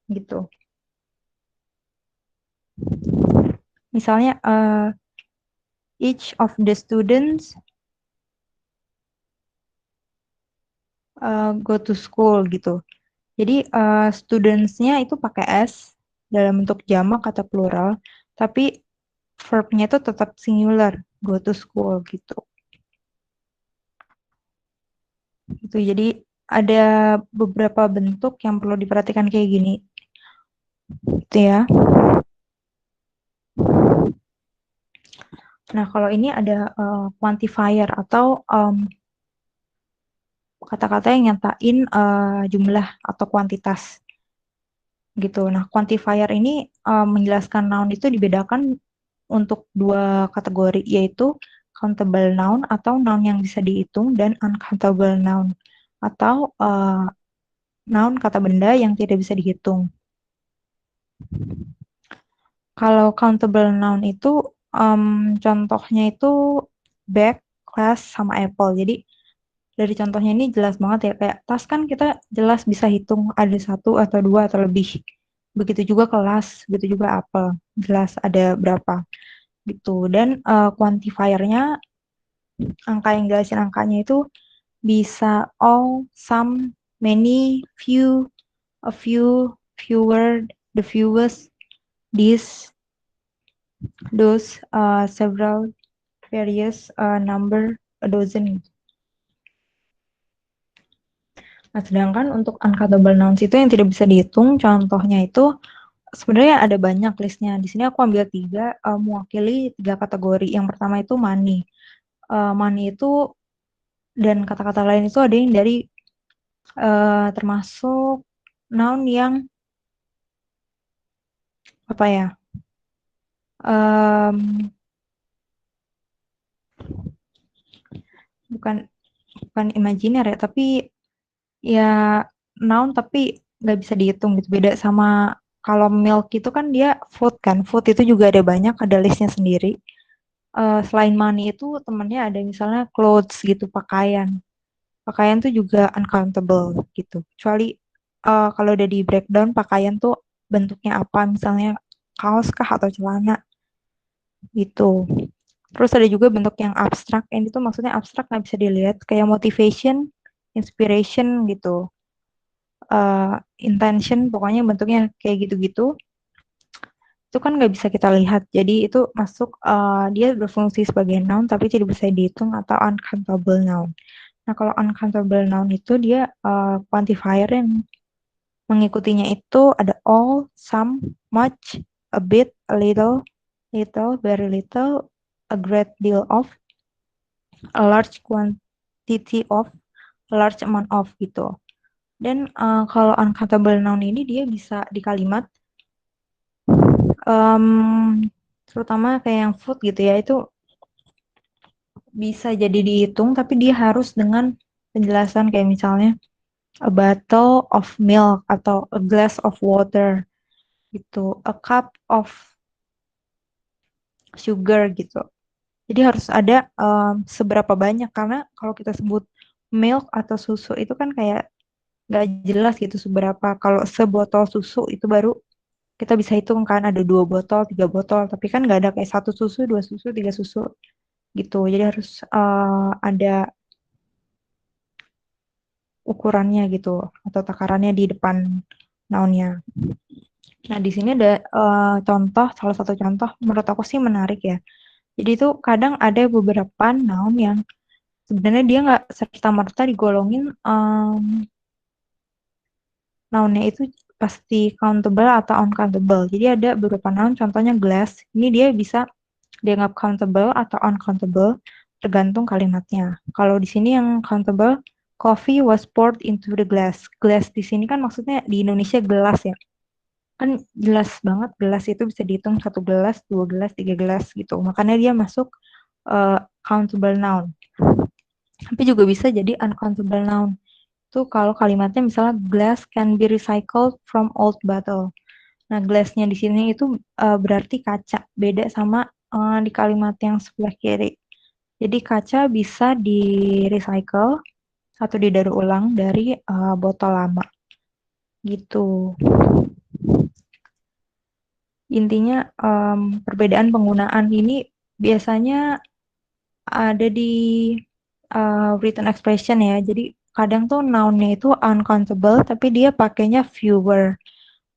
gitu. Misalnya each of the students go to school gitu. Jadi students-nya itu pakai S dalam bentuk jamak atau plural, tapi verb-nya itu tetap singular, go to school gitu. Gitu. Jadi ada beberapa bentuk yang perlu diperhatikan kayak gini. Gitu ya. Nah, kalau ini ada quantifier atau kata-kata yang nyatain jumlah atau kuantitas gitu. Nah, quantifier ini menjelaskan noun itu dibedakan untuk dua kategori, yaitu countable noun atau noun yang bisa dihitung dan uncountable noun atau noun kata benda yang tidak bisa dihitung. Kalau countable noun itu contohnya itu bag, class, sama apple. Jadi dari contohnya ini jelas banget ya, kayak tas kan kita jelas bisa hitung ada satu atau dua atau lebih. Begitu juga kelas, begitu juga apel, jelas ada berapa gitu. Dan quantifiernya, angka yang jelasin angkanya itu bisa all, some, many, few, a few, fewer, the fewest, this, those, several, various, number, a dozen. Nah, sedangkan untuk uncountable nouns itu yang tidak bisa dihitung, contohnya itu sebenarnya ada banyak listnya. Di sini aku ambil tiga, mewakili tiga kategori. Yang pertama itu money. Money itu dan kata-kata lain itu ada yang dari termasuk noun yang apa ya? em, bukan bukan imajiner ya, tapi ya noun tapi nggak bisa dihitung gitu. Beda sama kalau milk itu kan dia food kan. Food itu juga ada banyak, ada listnya sendiri. Selain money itu temennya ada misalnya clothes gitu, pakaian. Pakaian tuh juga uncountable gitu. Kecuali kalau udah di breakdown pakaian tuh bentuknya apa, misalnya kaos kah atau celana gitu. Terus ada juga bentuk yang abstrak. Ini tuh maksudnya abstrak nggak bisa dilihat, kayak motivation, inspiration gitu. Intention, pokoknya bentuknya kayak gitu-gitu. Itu kan nggak bisa kita lihat. Jadi itu masuk, dia berfungsi sebagai noun tapi tidak bisa dihitung atau uncountable noun. Nah, kalau uncountable noun itu dia quantifier yang mengikutinya itu ada all, some, much, a bit, a little, little, very little, a great deal of, a large quantity of, a large amount of gitu. Dan kalau uncountable noun ini dia bisa di kalimat, terutama kayak yang food gitu ya, itu bisa jadi dihitung tapi dia harus dengan penjelasan kayak misalnya a bottle of milk atau a glass of water gitu, a cup of sugar gitu. Jadi harus ada seberapa banyak, karena kalau kita sebut milk atau susu itu kan kayak nggak jelas gitu seberapa. Kalau sebotol susu itu baru kita bisa hitung kan ada 2 botol, 3 botol, tapi kan nggak ada kayak 1 susu, 2 susu, 3 susu gitu. Jadi harus ada ukurannya gitu atau takarannya di depan nounnya. Nah, di sini ada contoh, salah satu contoh menurut aku sih menarik ya. Jadi itu kadang ada beberapa noun yang sebenarnya dia nggak serta-merta digolongin nounnya itu pasti countable atau uncountable. Jadi ada beberapa noun, contohnya glass. Ini dia bisa dianggap countable atau uncountable tergantung kalimatnya. Kalau di sini yang countable, coffee was poured into the glass. Glass di sini kan maksudnya di Indonesia gelas ya. Kan jelas banget gelas itu bisa dihitung 1 gelas, 2 gelas, 3 gelas gitu. Makanya dia masuk countable noun. Tapi juga bisa jadi uncountable noun. Itu kalau kalimatnya misalnya glass can be recycled from old bottle. Nah, glassnya di sini itu berarti kaca. Beda sama di kalimat yang sebelah kiri. Jadi kaca bisa di-recycle atau didaur ulang dari botol lama. Gitu. Intinya perbedaan penggunaan ini biasanya ada di written expression ya. Jadi kadang tuh noun-nya itu uncountable tapi dia pakainya fewer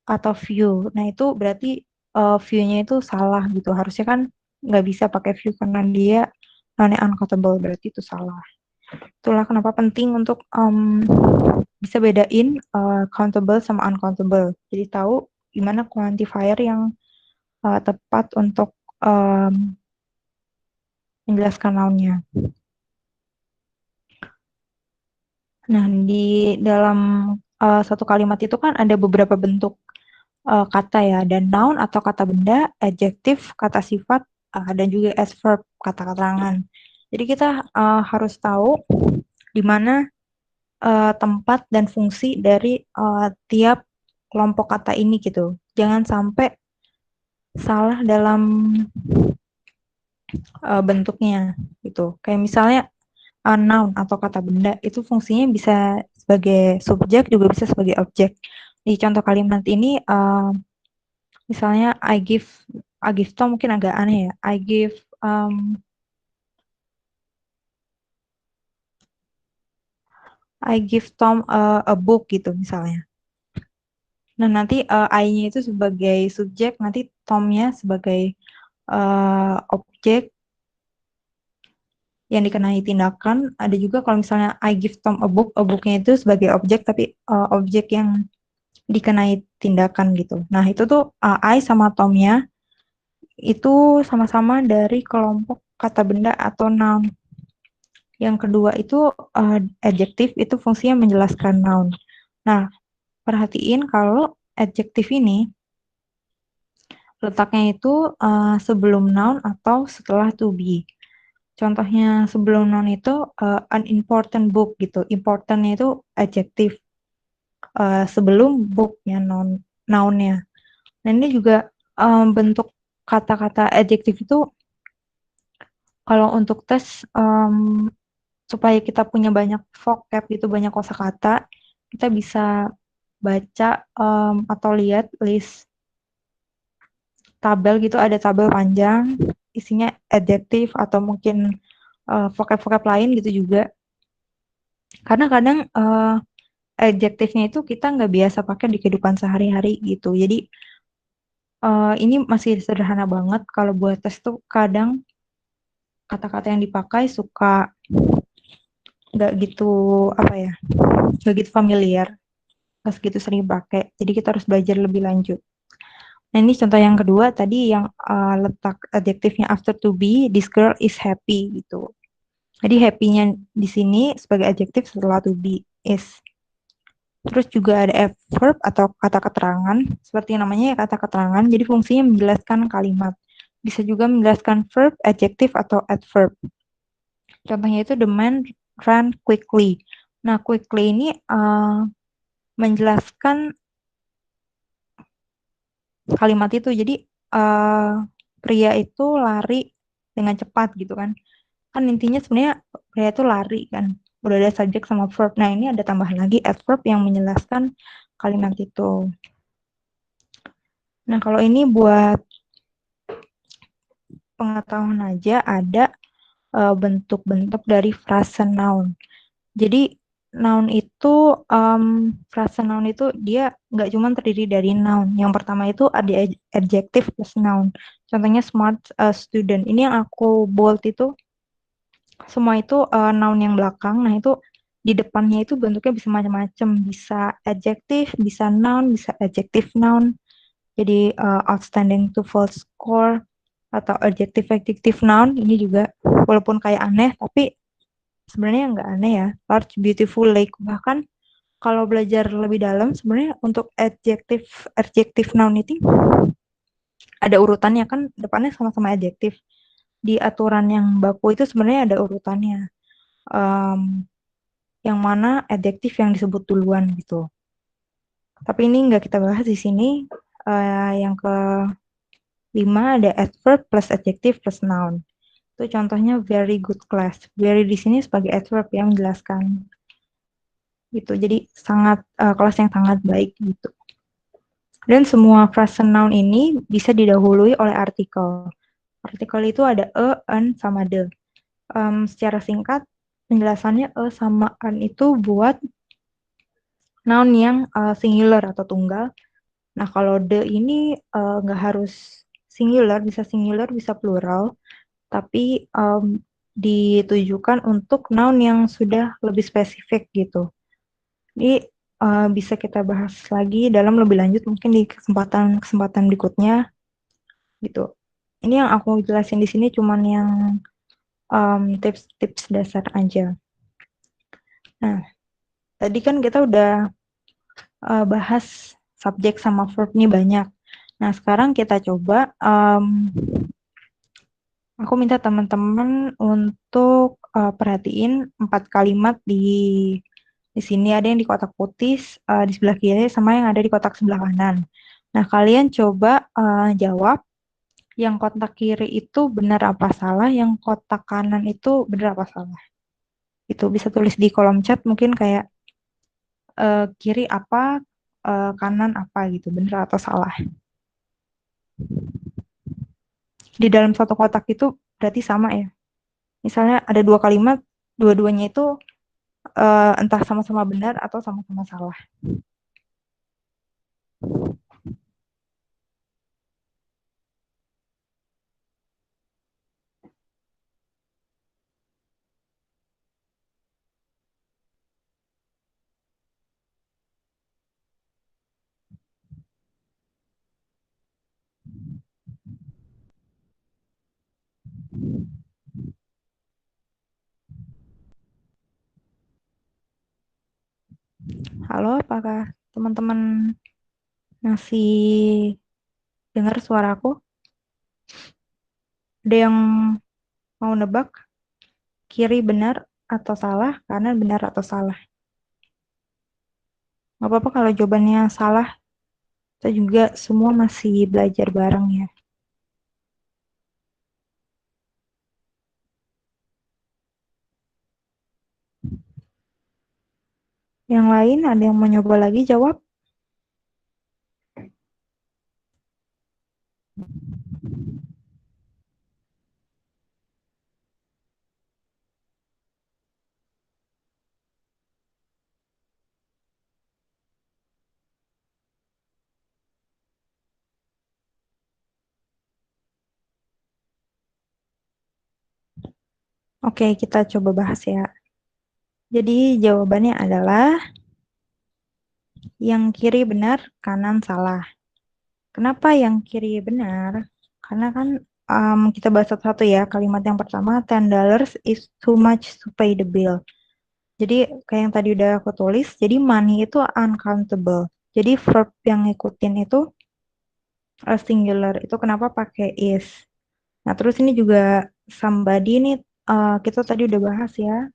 atau few. Nah, itu berarti few-nya itu salah gitu. Harusnya kan nggak bisa pakai few karena dia noun-nya uncountable, berarti itu salah. Itulah kenapa penting untuk bisa bedain countable sama uncountable. Jadi tahu gimana quantifier yang tepat untuk menjelaskan noun-nya. Nah, di dalam satu kalimat itu kan ada beberapa bentuk kata ya, dan noun atau kata benda, adjektif, kata sifat, dan juga adverb, kata keterangan. Jadi kita harus tahu di mana tempat dan fungsi dari tiap kelompok kata ini gitu. Jangan sampai salah dalam bentuknya gitu. Kayak misalnya noun atau kata benda itu fungsinya bisa sebagai subjek juga bisa sebagai objek. Di contoh kalimat ini misalnya I give Tom mungkin agak aneh ya. I give Tom a book gitu misalnya. Nah, nanti I-nya itu sebagai subjek, nanti Tom-nya sebagai objek yang dikenai tindakan. Ada juga kalau misalnya I give Tom a book-nya itu sebagai objek, tapi objek yang dikenai tindakan gitu. Nah, itu tuh I sama Tom-nya itu sama-sama dari kelompok kata benda atau noun. Yang kedua itu adjektif, itu fungsinya menjelaskan noun. Nah, perhatiin kalau adjektif ini letaknya itu sebelum noun atau setelah to be. Contohnya sebelum noun itu an important book gitu. Importantnya itu adjektif. Sebelum booknya noun-nya. Nah, ini juga bentuk kata-kata adjektif itu kalau untuk tes supaya kita punya banyak vocab gitu, banyak kosakata, kita bisa baca atau lihat list tabel gitu, ada tabel panjang isinya adjektif atau mungkin vocab-vocab lain gitu juga. Karena kadang adjektifnya itu kita nggak biasa pakai di kehidupan sehari-hari gitu. Jadi ini masih sederhana banget. Kalau buat tes tuh kadang kata-kata yang dipakai suka nggak gitu apa ya, nggak gitu familiar, nggak segitu sering pakai. Jadi kita harus belajar lebih lanjut. Nah, ini contoh yang kedua tadi yang letak adjektifnya after to be, this girl is happy gitu. Jadi happy-nya di sini sebagai adjektif setelah to be is. Terus juga ada adverb atau kata keterangan, seperti namanya ya kata keterangan, jadi fungsinya menjelaskan kalimat. Bisa juga menjelaskan verb, adjektif, atau adverb. Contohnya itu the man ran quickly. Nah, quickly ini menjelaskan kalimat itu. Jadi pria itu lari dengan cepat gitu kan. Kan intinya sebenarnya pria itu lari kan. Udah ada subjek sama verb. Nah, ini ada tambahan lagi adverb yang menjelaskan kalimat itu. Nah, kalau ini buat pengetahuan aja ada bentuk-bentuk dari frase noun. Jadi noun itu frase noun itu dia nggak cuma terdiri dari noun. Yang pertama itu ada adjective plus noun. Contohnya smart student. Ini yang aku bold itu semua itu noun yang belakang. Nah, itu di depannya itu bentuknya bisa macam-macam. Bisa adjective, bisa noun, bisa adjective noun. Jadi outstanding to full score atau adjective noun ini juga walaupun kayak aneh tapi sebenarnya nggak aneh ya. Large beautiful lake, bahkan kalau belajar lebih dalam sebenarnya untuk adjective noun itu ada urutannya kan, depannya sama-sama adjektif. Di aturan yang baku itu sebenarnya ada urutannya. Yang mana adjektif yang disebut duluan gitu. Tapi ini nggak kita bahas di sini. Yang kelima ada adverb plus adjective plus noun. Itu contohnya very good class. Very di sini sebagai adverb yang menjelaskan gitu. Jadi sangat kelas yang sangat baik gitu. Dan semua frase noun ini bisa didahului oleh artikel. Artikel itu ada an sama the. Secara singkat, penjelasannya sama an itu buat noun yang singular atau tunggal. Nah, kalau the ini nggak harus singular, bisa plural, tapi ditujukan untuk noun yang sudah lebih spesifik gitu. Jadi bisa kita bahas lagi dalam lebih lanjut mungkin di kesempatan berikutnya gitu. Ini yang aku jelasin di sini cuman yang tips-tips dasar aja. Nah, tadi kan kita udah bahas subjek sama verb nih banyak. Nah, sekarang kita coba aku minta teman-teman untuk perhatiin 4 kalimat di sini ada yang di kotak putih di sebelah kiri sama yang ada di kotak sebelah kanan. Nah, kalian coba jawab yang kotak kiri itu benar apa salah, yang kotak kanan itu benar apa salah. Itu bisa tulis di kolom chat mungkin kayak kiri apa, kanan apa gitu, benar atau salah. Di dalam satu kotak itu berarti sama ya. Misalnya ada 2 kalimat, dua-duanya itu entah sama-sama benar atau sama-sama salah. Halo, apakah teman-teman masih dengar suaraku? Ada yang mau nebak kiri benar atau salah, kanan benar atau salah? Nggak apa-apa kalau jawabannya salah, kita juga semua masih belajar bareng ya. Yang lain ada yang mau nyoba lagi jawab? Oke, kita coba bahas ya. Jadi jawabannya adalah yang kiri benar, kanan salah. Kenapa yang kiri benar? Karena kan kita bahas satu-satu ya. Kalimat yang pertama, $10 is too much to pay the bill. Jadi kayak yang tadi udah aku tulis, jadi money itu uncountable. Jadi verb yang ngikutin itu singular. Itu kenapa pakai is. Nah, terus ini juga somebody ini kita tadi udah bahas ya.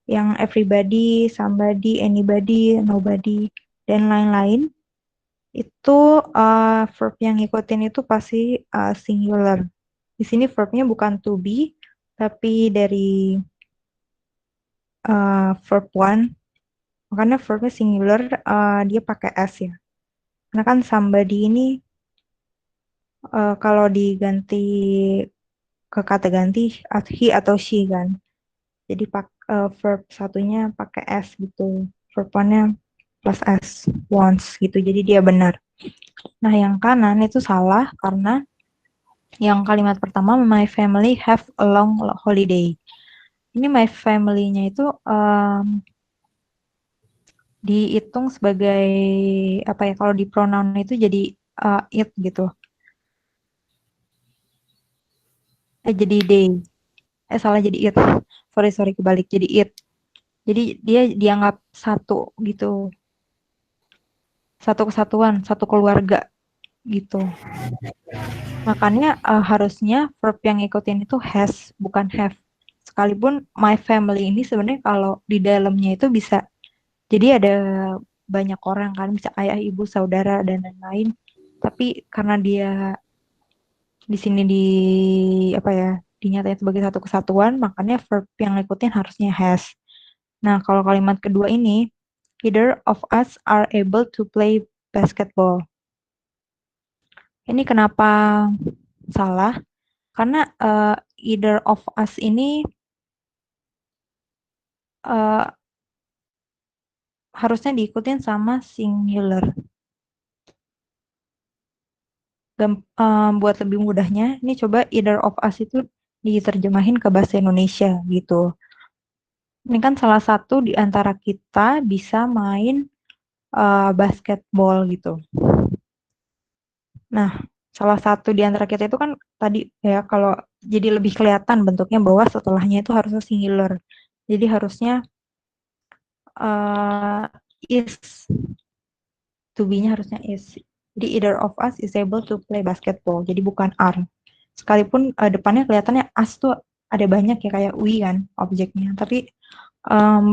Yang everybody, somebody, anybody, nobody, dan lain-lain. Itu verb yang ngikutin itu pasti singular. Di sini verbnya bukan to be, tapi dari verb one. Makanya verbnya singular, dia pakai s ya. Karena kan somebody ini kalau diganti ke kata ganti he atau she kan. Jadi verb satunya pakai s gitu. Verb one-nya plus s once gitu. Jadi dia benar. Nah, yang kanan itu salah karena yang kalimat pertama, my family have a long holiday. Ini my family-nya itu dihitung sebagai apa ya? Kalau di pronoun itu jadi it gitu. Jadi they. Salah jadi it. Sorry kebalik jadi it. Jadi dia dianggap satu gitu. Satu kesatuan, satu keluarga gitu. Makanya harusnya verb yang ngikutin itu has, bukan have. Sekalipun my family ini sebenarnya kalau di dalamnya itu bisa. Jadi ada banyak orang kan, bisa ayah, ibu, saudara, dan lain-lain. Tapi karena dia di sini apa ya, dinyatain sebagai satu kesatuan, makanya verb yang ngikutin harusnya has. Nah, kalau kalimat kedua ini, either of us are able to play basketball. Ini kenapa salah? Karena either of us ini harusnya diikutin sama singular. Buat lebih mudahnya, ini coba either of us itu diterjemahin ke bahasa Indonesia gitu. Ini kan salah satu di antara kita bisa main basketball gitu. Nah, salah satu di antara kita itu kan tadi ya kalau jadi lebih kelihatan bentuknya bahwa setelahnya itu harusnya singular. Jadi harusnya is, to be-nya harusnya is. Jadi either of us is able to play basketball. Jadi bukan are. Sekalipun depannya kelihatannya us tuh ada banyak ya kayak we kan objeknya. Tapi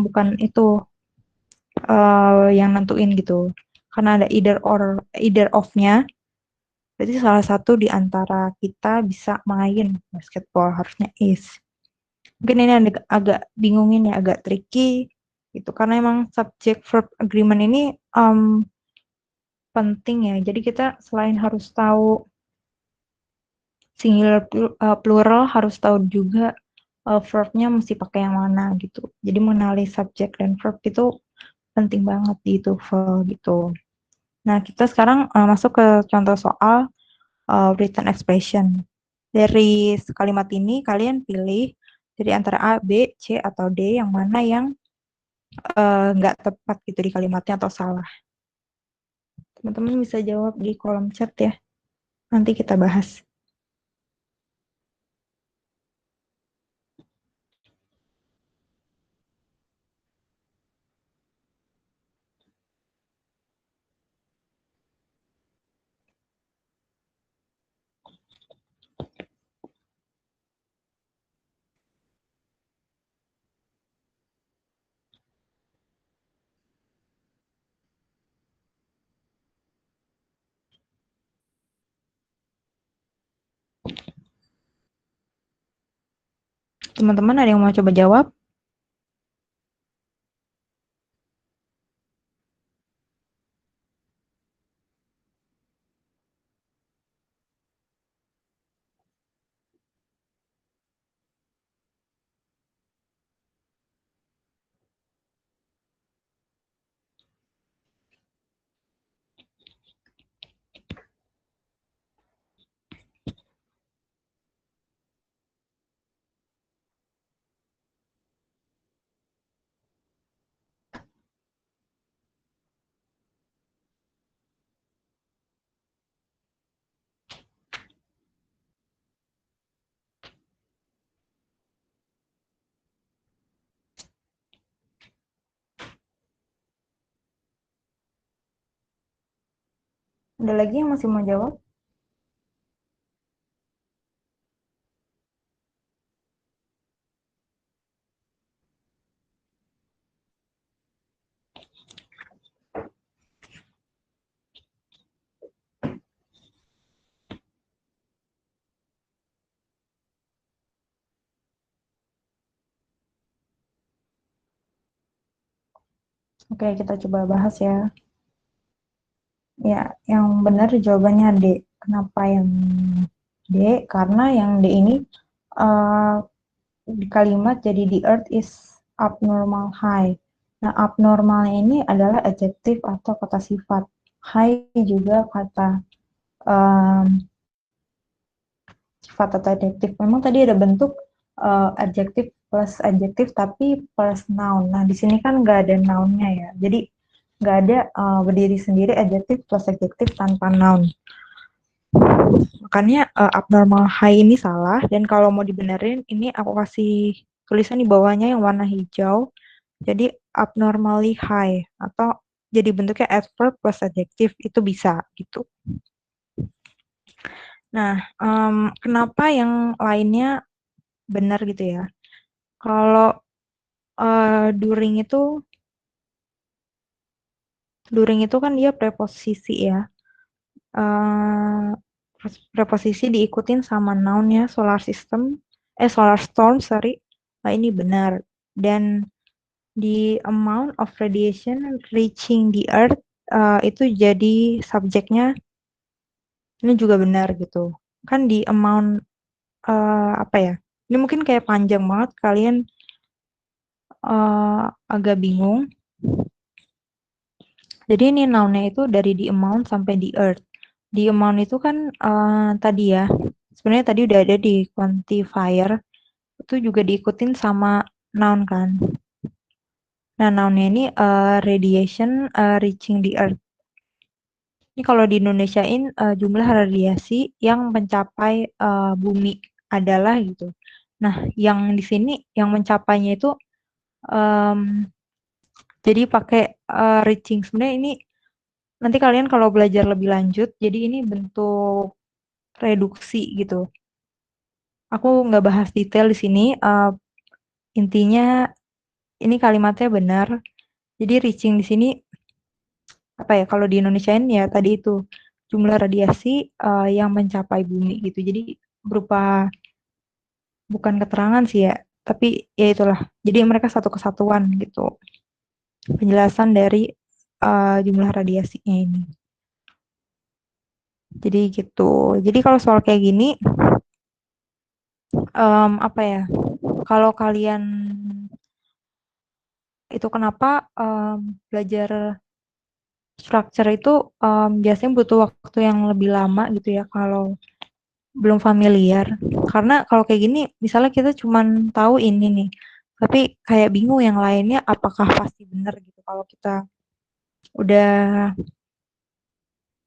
bukan itu yang nentuin gitu. Karena ada either of-nya. Berarti salah satu di antara kita bisa main basketball harusnya is. Mungkin ini agak bingungin ya, agak tricky gitu karena emang subject verb agreement ini penting ya. Jadi kita selain harus tahu singular plural harus tahu juga verb-nya mesti pakai yang mana gitu. Jadi mengenali subject dan verb itu penting banget di TOEFL gitu. Nah, kita sekarang masuk ke contoh soal written expression. Dari kalimat ini kalian pilih dari antara A, B, C, atau D yang mana yang nggak tepat gitu di kalimatnya atau salah. Teman-teman bisa jawab di kolom chat ya. Nanti kita bahas. Teman-teman ada yang mau coba jawab? Ada lagi yang masih mau jawab? Oke, kita coba bahas ya. Ya, yang benar jawabannya D. Kenapa yang D? Karena yang D ini di kalimat jadi the earth is abnormal high. Nah, abnormalnya ini adalah adjektif atau kata sifat. High juga kata sifat atau adjektif. Memang tadi ada bentuk adjektif plus adjektif tapi plus noun. Nah, di sini kan nggak ada nounnya ya. Jadi nggak ada berdiri sendiri adjektif plus adjektif tanpa noun. Makanya abnormal high ini salah. Dan kalau mau dibenerin, ini aku kasih tulisan di bawahnya yang warna hijau. Jadi abnormally high atau jadi bentuknya adverb plus adjektif itu bisa gitu. Nah, kenapa yang lainnya benar gitu ya? Kalau during itu kan dia preposisi ya. Preposisi diikutin sama noun-nya solar storm, sorry. Nah, ini benar. Dan di amount of radiation reaching the earth itu jadi subjeknya ini juga benar gitu. Kan di amount apa ya? Ini mungkin kayak panjang banget kalian agak bingung. Jadi ini noun-nya itu dari the amount sampai the earth. The amount itu kan tadi ya, sebenarnya tadi udah ada di quantifier, itu juga diikutin sama noun kan. Nah, noun-nya ini radiation reaching the earth. Ini kalau di Indonesiain jumlah radiasi yang mencapai bumi adalah gitu. Nah, yang di sini yang mencapainya itu jadi pakai reaching. Sebenarnya ini nanti kalian kalau belajar lebih lanjut, jadi ini bentuk reduksi gitu. Aku nggak bahas detail di sini. Intinya ini kalimatnya benar. Jadi reaching di sini apa ya? Kalau di Indonesiain ya tadi itu jumlah radiasi yang mencapai bumi gitu. Jadi berupa bukan keterangan sih ya, tapi ya itulah. Jadi mereka satu kesatuan gitu. Penjelasan dari jumlah radiasinya ini. Jadi gitu. Jadi kalau soal kayak gini, apa ya? Kalau kalian itu kenapa belajar structure itu biasanya butuh waktu yang lebih lama gitu ya kalau belum familiar. Karena kalau kayak gini, misalnya kita cuman tahu ini nih, tapi kayak bingung yang lainnya apakah pasti benar gitu. Kalau kita udah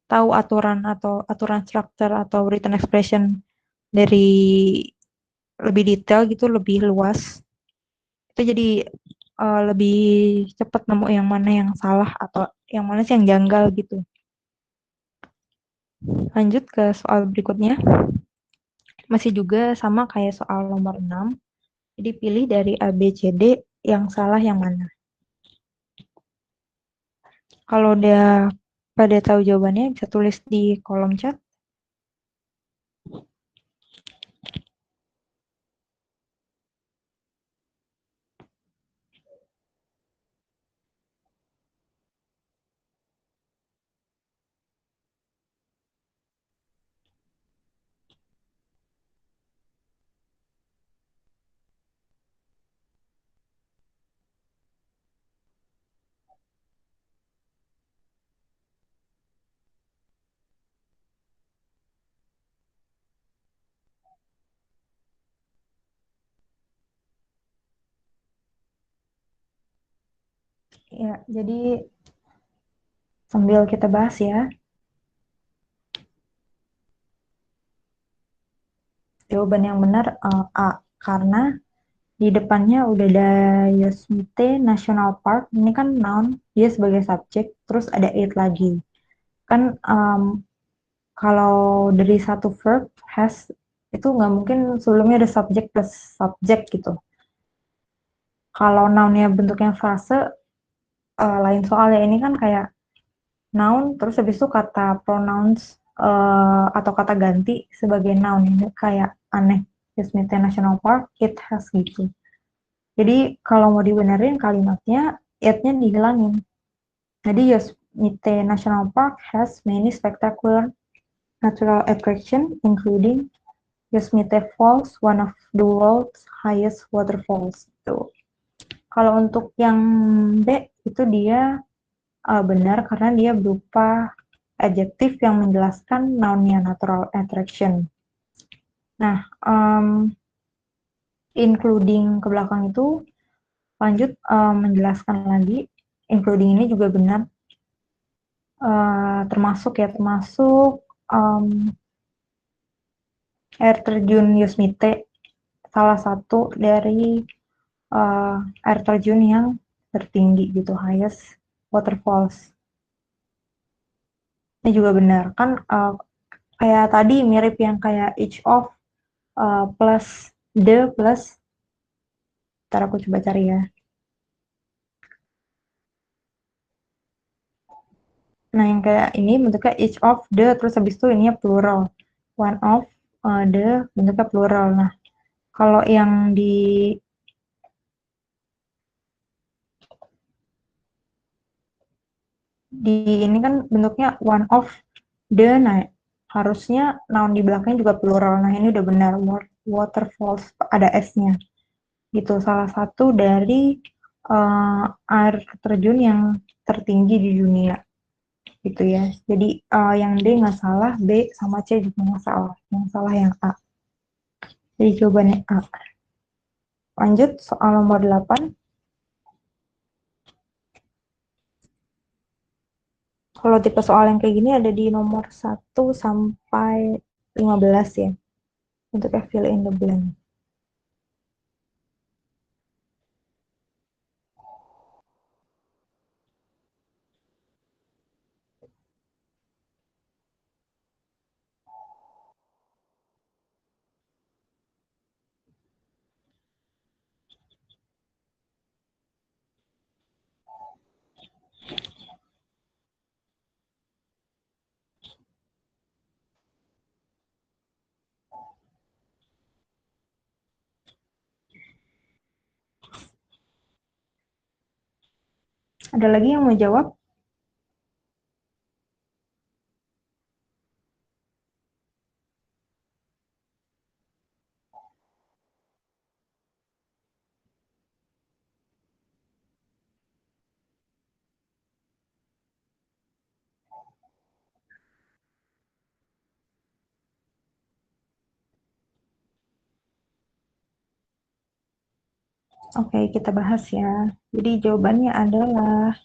tahu aturan atau aturan structure atau written expression dari lebih detail gitu, lebih luas, itu jadi lebih cepat nemu yang mana yang salah atau yang mana sih yang janggal gitu. Lanjut ke soal berikutnya. Masih juga sama kayak soal nomor 6. Jadi pilih dari A, B, C, D yang salah yang mana. Kalau udah pada tahu jawabannya bisa tulis di kolom chat. Ya, jadi sambil kita bahas ya. Jawaban yang benar A, karena di depannya udah ada Yosemite National Park. Ini kan noun, dia sebagai subjek, terus ada it lagi. Kan kalau dari satu verb has itu nggak mungkin sebelumnya ada subjek plus subjek gitu. Kalau nounnya bentuknya frase, lain soalnya ini kan kayak noun, terus habis itu kata pronouns atau kata ganti sebagai noun. Ini kayak aneh. Yosemite National Park, it has gitu. Jadi kalau mau dibenerin kalimatnya, it-nya dihilangin. Jadi Yosemite National Park has many spectacular natural attractions, including Yosemite Falls, one of the world's highest waterfalls. Tuh. Kalau untuk yang B itu dia benar karena dia berupa adjektif yang menjelaskan nounnya natural attraction. Nah, including ke belakang itu lanjut menjelaskan lagi, including ini juga benar, termasuk air terjun Yosemite, salah satu dari air terjun yang tertinggi gitu, highest waterfalls. Ini juga benar kan, kayak tadi mirip yang kayak each of plus the plus, ntar aku coba cari ya. Nah, yang kayak ini bentuknya each of the, terus habis itu ininya plural. One of the bentuknya plural. Nah, kalau yang di ini kan bentuknya one of the, nah harusnya noun di belakangnya juga plural. Nah, ini udah benar, waterfalls ada S-nya. Gitu, salah satu dari air terjun yang tertinggi di dunia gitu ya. Jadi yang D nggak salah, B sama C juga nggak salah. Yang salah yang A. Jadi jawabannya A. Lanjut soal nomor 8. Kalau tipe soal yang kayak gini ada di nomor 1 sampai 15 ya. Untuk fill in the blank. Ada lagi yang mau jawab? Oke, kita bahas ya. Jadi jawabannya adalah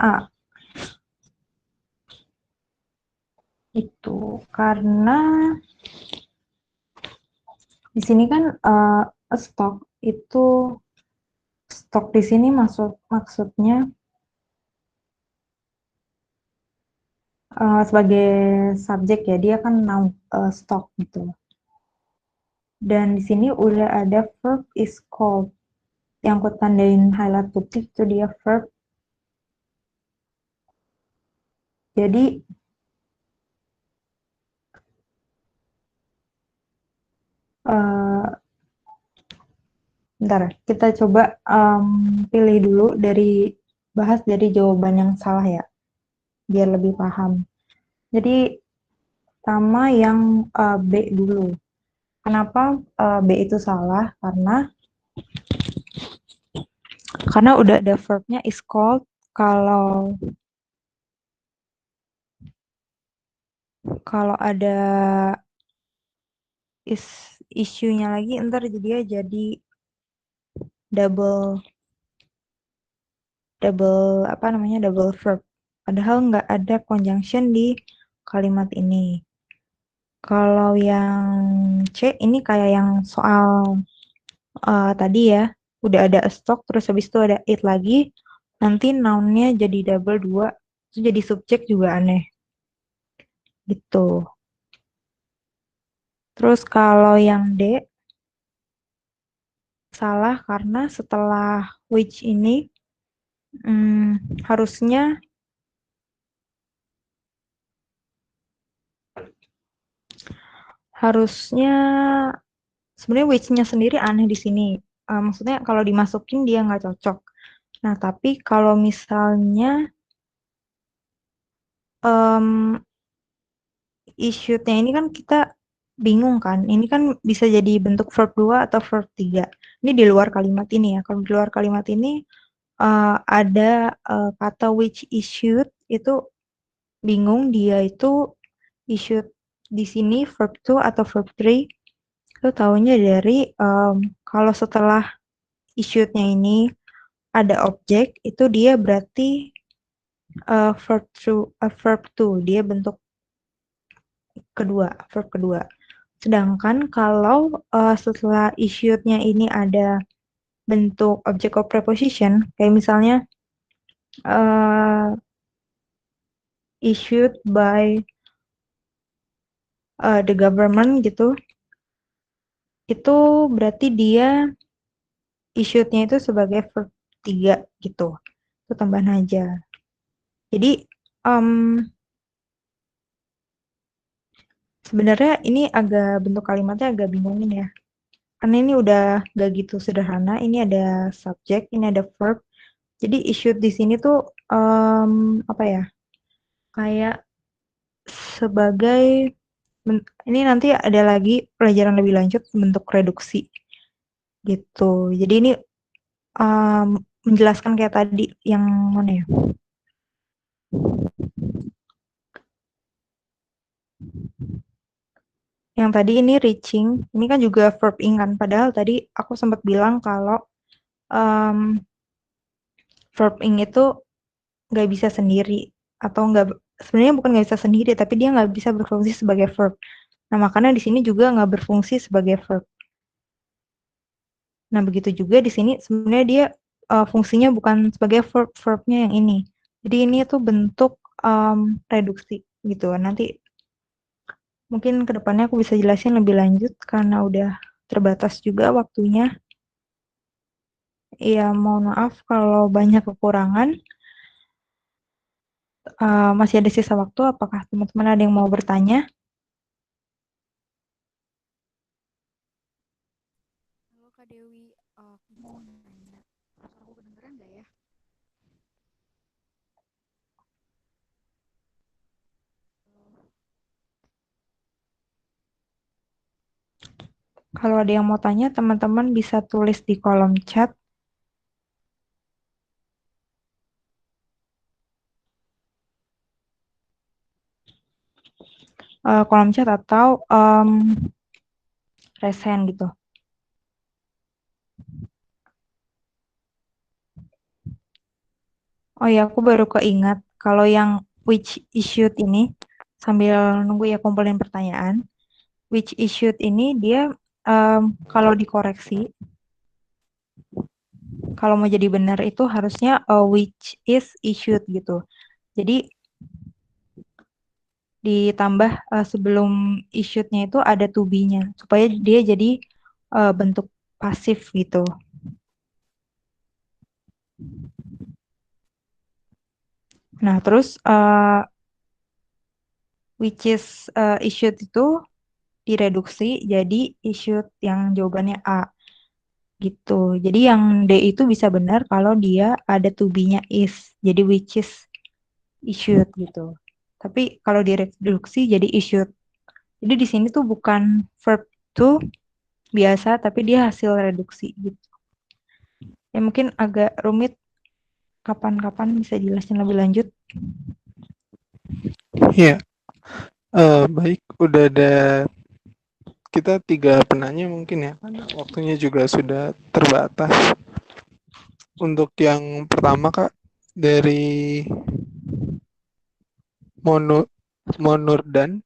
A. Itu karena di sini kan stok itu stok di sini maksudnya sebagai subjek ya, dia kan noun stok gitu. Dan di sini udah ada verb is called. Yang aku tandain highlight putih itu dia verb. Jadi bentar, kita coba pilih dulu bahas dari jawaban yang salah ya, biar lebih paham. Jadi pertama yang B dulu. Kenapa B itu salah? Karena udah ada verbnya is called. Kalau ada isunya lagi ntar dia jadi double verb. Padahal nggak ada conjunction di kalimat ini. Kalau yang C ini kayak yang soal tadi ya, udah ada a stock terus habis itu ada it lagi, nanti noun-nya jadi double 2, itu jadi subjek juga aneh. Gitu. Terus kalau yang D salah karena setelah which ini harusnya sebenarnya which-nya sendiri aneh di sini. Maksudnya kalau dimasukin dia nggak cocok. Nah, tapi kalau misalnya issued-nya ini kan kita bingung kan. Ini kan bisa jadi bentuk verb 2 atau verb 3. Ini di luar kalimat ini ya. Kalau di luar kalimat ini ada kata which issued itu bingung dia itu issued di sini verb 2 atau verb 3. Itu tahunya dari kalau setelah issued-nya ini ada objek itu dia berarti verb 2 dia bentuk verb kedua. Sedangkan kalau setelah issued-nya ini ada bentuk object of preposition, kayak misalnya issued by the government gitu, itu berarti dia issued-nya itu sebagai verb 3 gitu. Itu tambahan aja. Jadi sebenarnya ini bentuk kalimatnya agak bingungin ya. Karena ini udah gak gitu sederhana. Ini ada subjek, ini ada verb. Jadi issued di sini tuh apa ya? Kayak sebagai ini nanti ada lagi pelajaran lebih lanjut bentuk reduksi gitu. Jadi ini menjelaskan kayak tadi yang mana ya? Yang tadi ini reaching, ini kan juga verb ing kan. Padahal tadi aku sempat bilang kalau verb ing itu nggak bisa sendiri atau nggak, sebenarnya bukan nggak bisa sendiri, tapi dia nggak bisa berfungsi sebagai verb. Nah, makanya di sini juga nggak berfungsi sebagai verb. Nah, begitu juga di sini sebenarnya dia fungsinya bukan sebagai verb, verbnya yang ini. Jadi ini tuh bentuk reduksi gitu. Nanti mungkin kedepannya aku bisa jelasin lebih lanjut karena udah terbatas juga waktunya. Ya, mohon maaf kalau banyak kekurangan. Masih ada sisa waktu, apakah teman-teman ada yang mau bertanya? Halo Kak Dewi, aku mau nanya. Suara aku kedengeran nggak ya? Kalau ada yang mau tanya, teman-teman bisa tulis di kolom chat. Kolom chat atau raise hand gitu. Oh ya, aku baru keingat kalau yang which issued ini, sambil nunggu ya kumpulin pertanyaan, which issued ini dia kalau dikoreksi, kalau mau jadi benar itu harusnya which is issued gitu. Jadi ditambah sebelum issued-nya itu ada to be-nya supaya dia jadi bentuk pasif gitu. Nah, terus which is issued itu direduksi jadi issued yang jawabannya A gitu. Jadi yang D itu bisa benar kalau dia ada to be-nya is. Jadi which is issued gitu. Tapi kalau direduksi jadi issued. Jadi di sini tuh bukan verb to biasa tapi dia hasil reduksi gitu. Ya mungkin agak rumit, kapan-kapan bisa jelasin lebih lanjut. Iya, baik, udah ada kita 3 penanya mungkin ya, karena waktunya juga sudah terbatas. Untuk yang pertama Kak, dari Monurdan,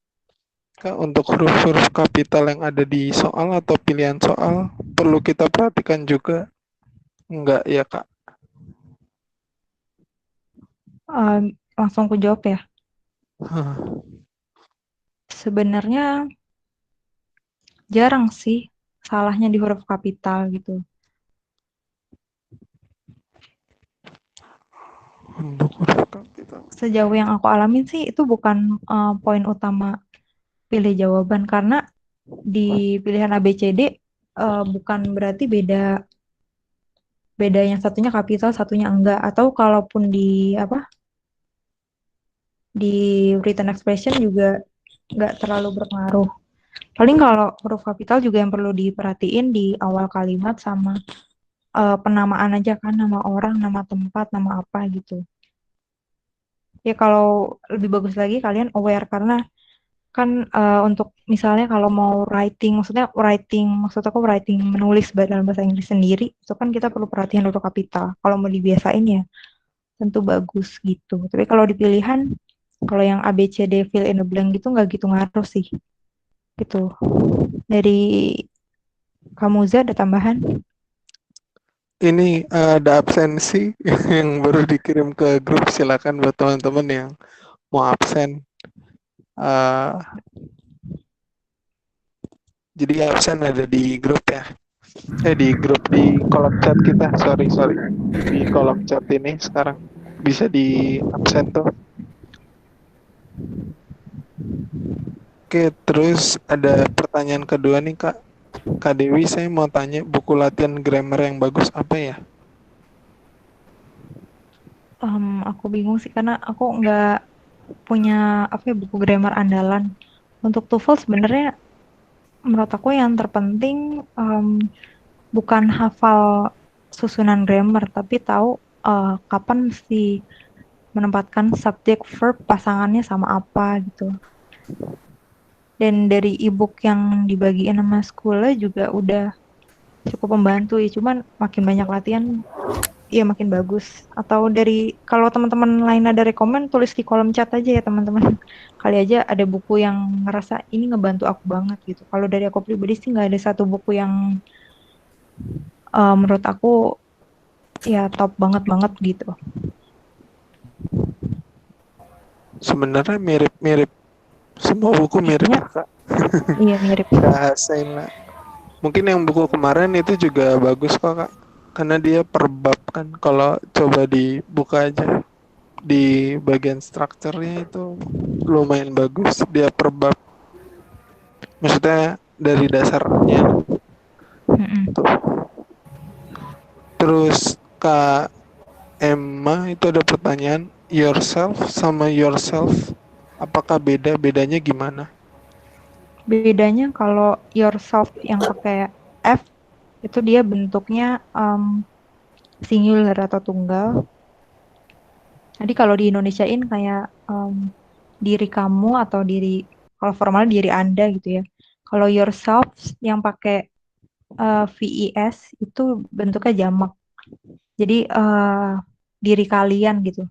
Kak, untuk huruf-huruf kapital yang ada di soal atau pilihan soal perlu kita perhatikan juga enggak ya Kak? Langsung aku jawab ya. Hah, Sebenarnya jarang sih salahnya di huruf kapital gitu. untuk huruf kapital. Sejauh yang aku alamin sih itu bukan poin utama pilih jawaban karena di pilihan A, B, C, D bukan berarti beda yang satunya kapital, satunya enggak. Atau kalaupun di written expression juga enggak terlalu berpengaruh. Paling kalau huruf kapital juga yang perlu diperhatiin di awal kalimat sama penamaan aja kan, nama orang, nama tempat, nama apa gitu. Ya kalau lebih bagus lagi kalian aware karena kan untuk misalnya kalau mau maksud aku writing menulis dalam bahasa Inggris sendiri itu kan kita perlu perhatian huruf kapital. Kalau mau dibiasain ya tentu bagus gitu. Tapi kalau di pilihan kalau yang A B C D fill in the blank gitu nggak gitu ngaruh sih. Gitu. Dari kamu Za ada tambahan? Ini ada absensi yang baru dikirim ke grup, silakan buat teman-teman yang mau absen. Jadi absen ada di grup ya. Di grup di kolom chat kita, sorry. Di kolom chat ini sekarang bisa di absen tuh. Oke, terus ada pertanyaan kedua nih Kak. Kak Dewi, saya mau tanya buku latihan grammar yang bagus apa ya? Aku bingung sih karena aku nggak punya buku grammar andalan. Untuk TOEFL sebenarnya menurut aku yang terpenting bukan hafal susunan grammar, tapi tahu kapan mesti menempatkan subjek verb pasangannya sama apa gitu. Dan dari ebook yang dibagiin sama sekolah juga udah cukup membantu ya, cuman makin banyak latihan ya makin bagus. Atau dari kalau teman-teman lain ada rekomen, tulis di kolom chat aja ya teman-teman. Kali aja ada buku yang ngerasa ini ngebantu aku banget gitu. Kalau dari aku pribadi sih nggak ada satu buku yang menurut aku ya top banget gitu. Sebenarnya mirip-mirip, semua buku mirip Kayaknya Kak. iya mirip. Rasain lah. Mungkin yang buku kemarin itu juga bagus kok Kak, karena dia per bab kan. Kalau coba dibuka aja di bagian strukturnya itu lumayan bagus, dia per bab. Maksudnya dari dasarnya Mm-mm. tuh. Terus Kak Emma itu ada pertanyaan, yourself sama yourself apakah beda? Bedanya gimana? Bedanya kalau yourself yang pakai F itu dia bentuknya singular atau tunggal. Jadi kalau di Indonesiain kayak diri kamu atau diri, kalau formal diri Anda gitu ya. Kalau yourself yang pakai VES itu bentuknya jamak. Jadi diri kalian gitu.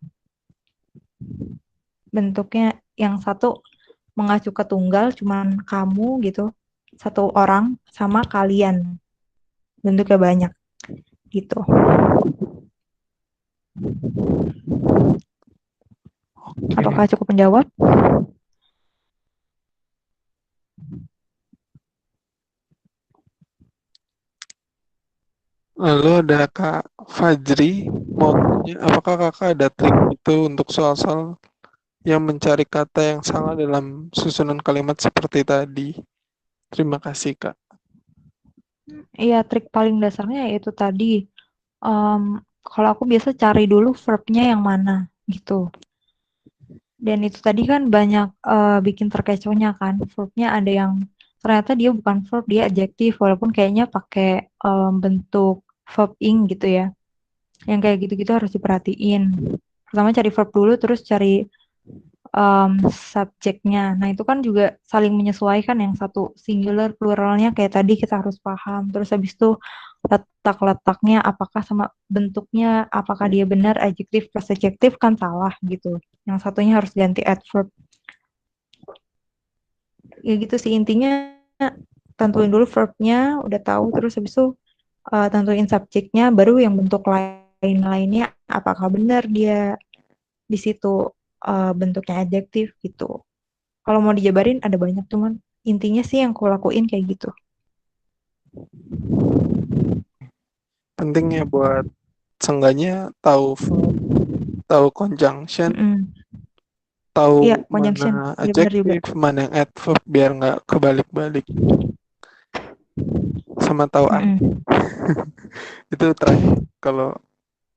Bentuknya yang satu mengacu ke tunggal cuman kamu gitu. Satu orang sama kalian. Bentuknya banyak gitu. Apakah Oke. cukup menjawab? Lalu ada Kak Fajri mau tanya, apakah kakak ada trik itu untuk soal-soal yang mencari kata yang salah dalam susunan kalimat seperti tadi? Terima kasih Kak. Iya, trik paling dasarnya yaitu tadi. em, Kalau aku biasa cari dulu verbnya yang mana gitu. Dan itu tadi kan banyak bikin terkecohnya kan. Verbnya ada yang ternyata dia bukan verb, dia adjektif. Walaupun kayaknya pakai bentuk verb ing gitu ya. Yang kayak gitu-gitu harus diperhatiin. Pertama cari verb dulu, terus cari subjeknya. Nah, itu kan juga saling menyesuaikan, yang satu singular, pluralnya kayak tadi kita harus paham. Terus habis itu letak-letaknya apakah sama bentuknya, apakah dia benar adjektif plus adjektif kan salah gitu. Yang satunya harus ganti adverb. Ya gitu sih intinya, tentuin dulu verbnya, udah tahu, terus habis itu tentuin subjeknya, baru yang bentuk lain-lainnya apakah benar dia di situ bentuknya adjektif gitu. Kalau mau dijabarin ada banyak, cuman intinya sih yang aku lakuin kayak gitu. Pentingnya buat seenggaknya tahu verb, tahu conjunction, Mm-mm. Iya, tahu conjunction. mana Iya benar juga. adjektif, mana yang adverb biar nggak kebalik-balik, sama tahu arti. Mm-mm. Itu terakhir kalau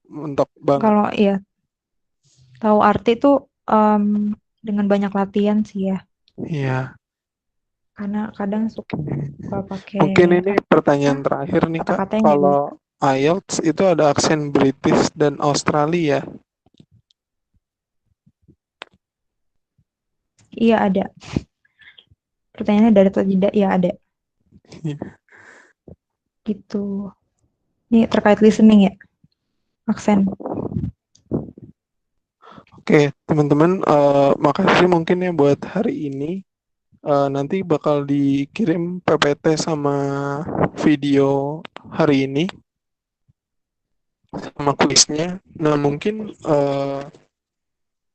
mentok banget. Kalau iya, tahu arti tuh em, dengan banyak latihan sih ya. Iya. Karena kadang Oke. suka pakai Mungkin ini apa pertanyaan terakhir nih Kak. kata-kata yang nggak bisa. Kalau IELTS itu ada aksen British dan Australia. Iya ada. Pertanyaannya dari atau tidak? Ya ada. Gitu. Ini terkait listening ya, aksen. Oke, teman-teman, makasih mungkin ya buat hari ini. Nanti bakal dikirim PPT sama video hari ini sama kuisnya. Nah, mungkin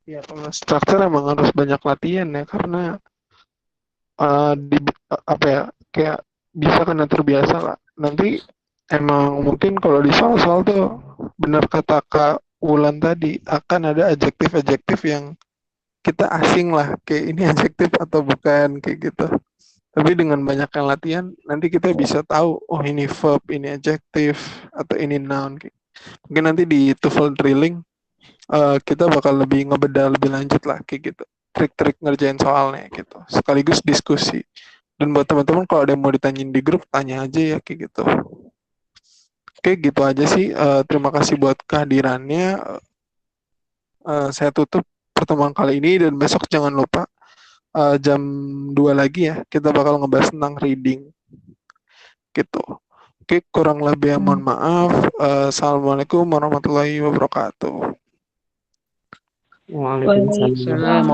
ya kalau struktur emang harus banyak latihan ya karena apa ya kayak bisa kena terbiasa lah. Nanti emang mungkin kalau di soal-soal tuh benar kata Kak Wulan tadi akan ada adjektif-adjektif yang kita asing lah kayak ini adjektif atau bukan kayak gitu. Tapi dengan banyaknya latihan nanti kita bisa tahu oh ini verb, ini adjektif atau ini noun. Mungkin nanti di TOEFL drilling kita bakal lebih ngebedah lebih lanjut lah kayak gitu. Trik-trik ngerjain soalnya gitu. Sekaligus diskusi. Dan buat teman-teman kalau ada yang mau ditanyain di grup tanya aja ya kayak gitu. Oke, gitu aja sih. Terima kasih buat kehadirannya. Saya tutup pertemuan kali ini dan besok jangan lupa jam 2 lagi ya kita bakal ngebahas tentang reading gitu. Oke, kurang lebih mohon maaf. Assalamualaikum warahmatullahi wabarakatuh. Waalaikumsalam.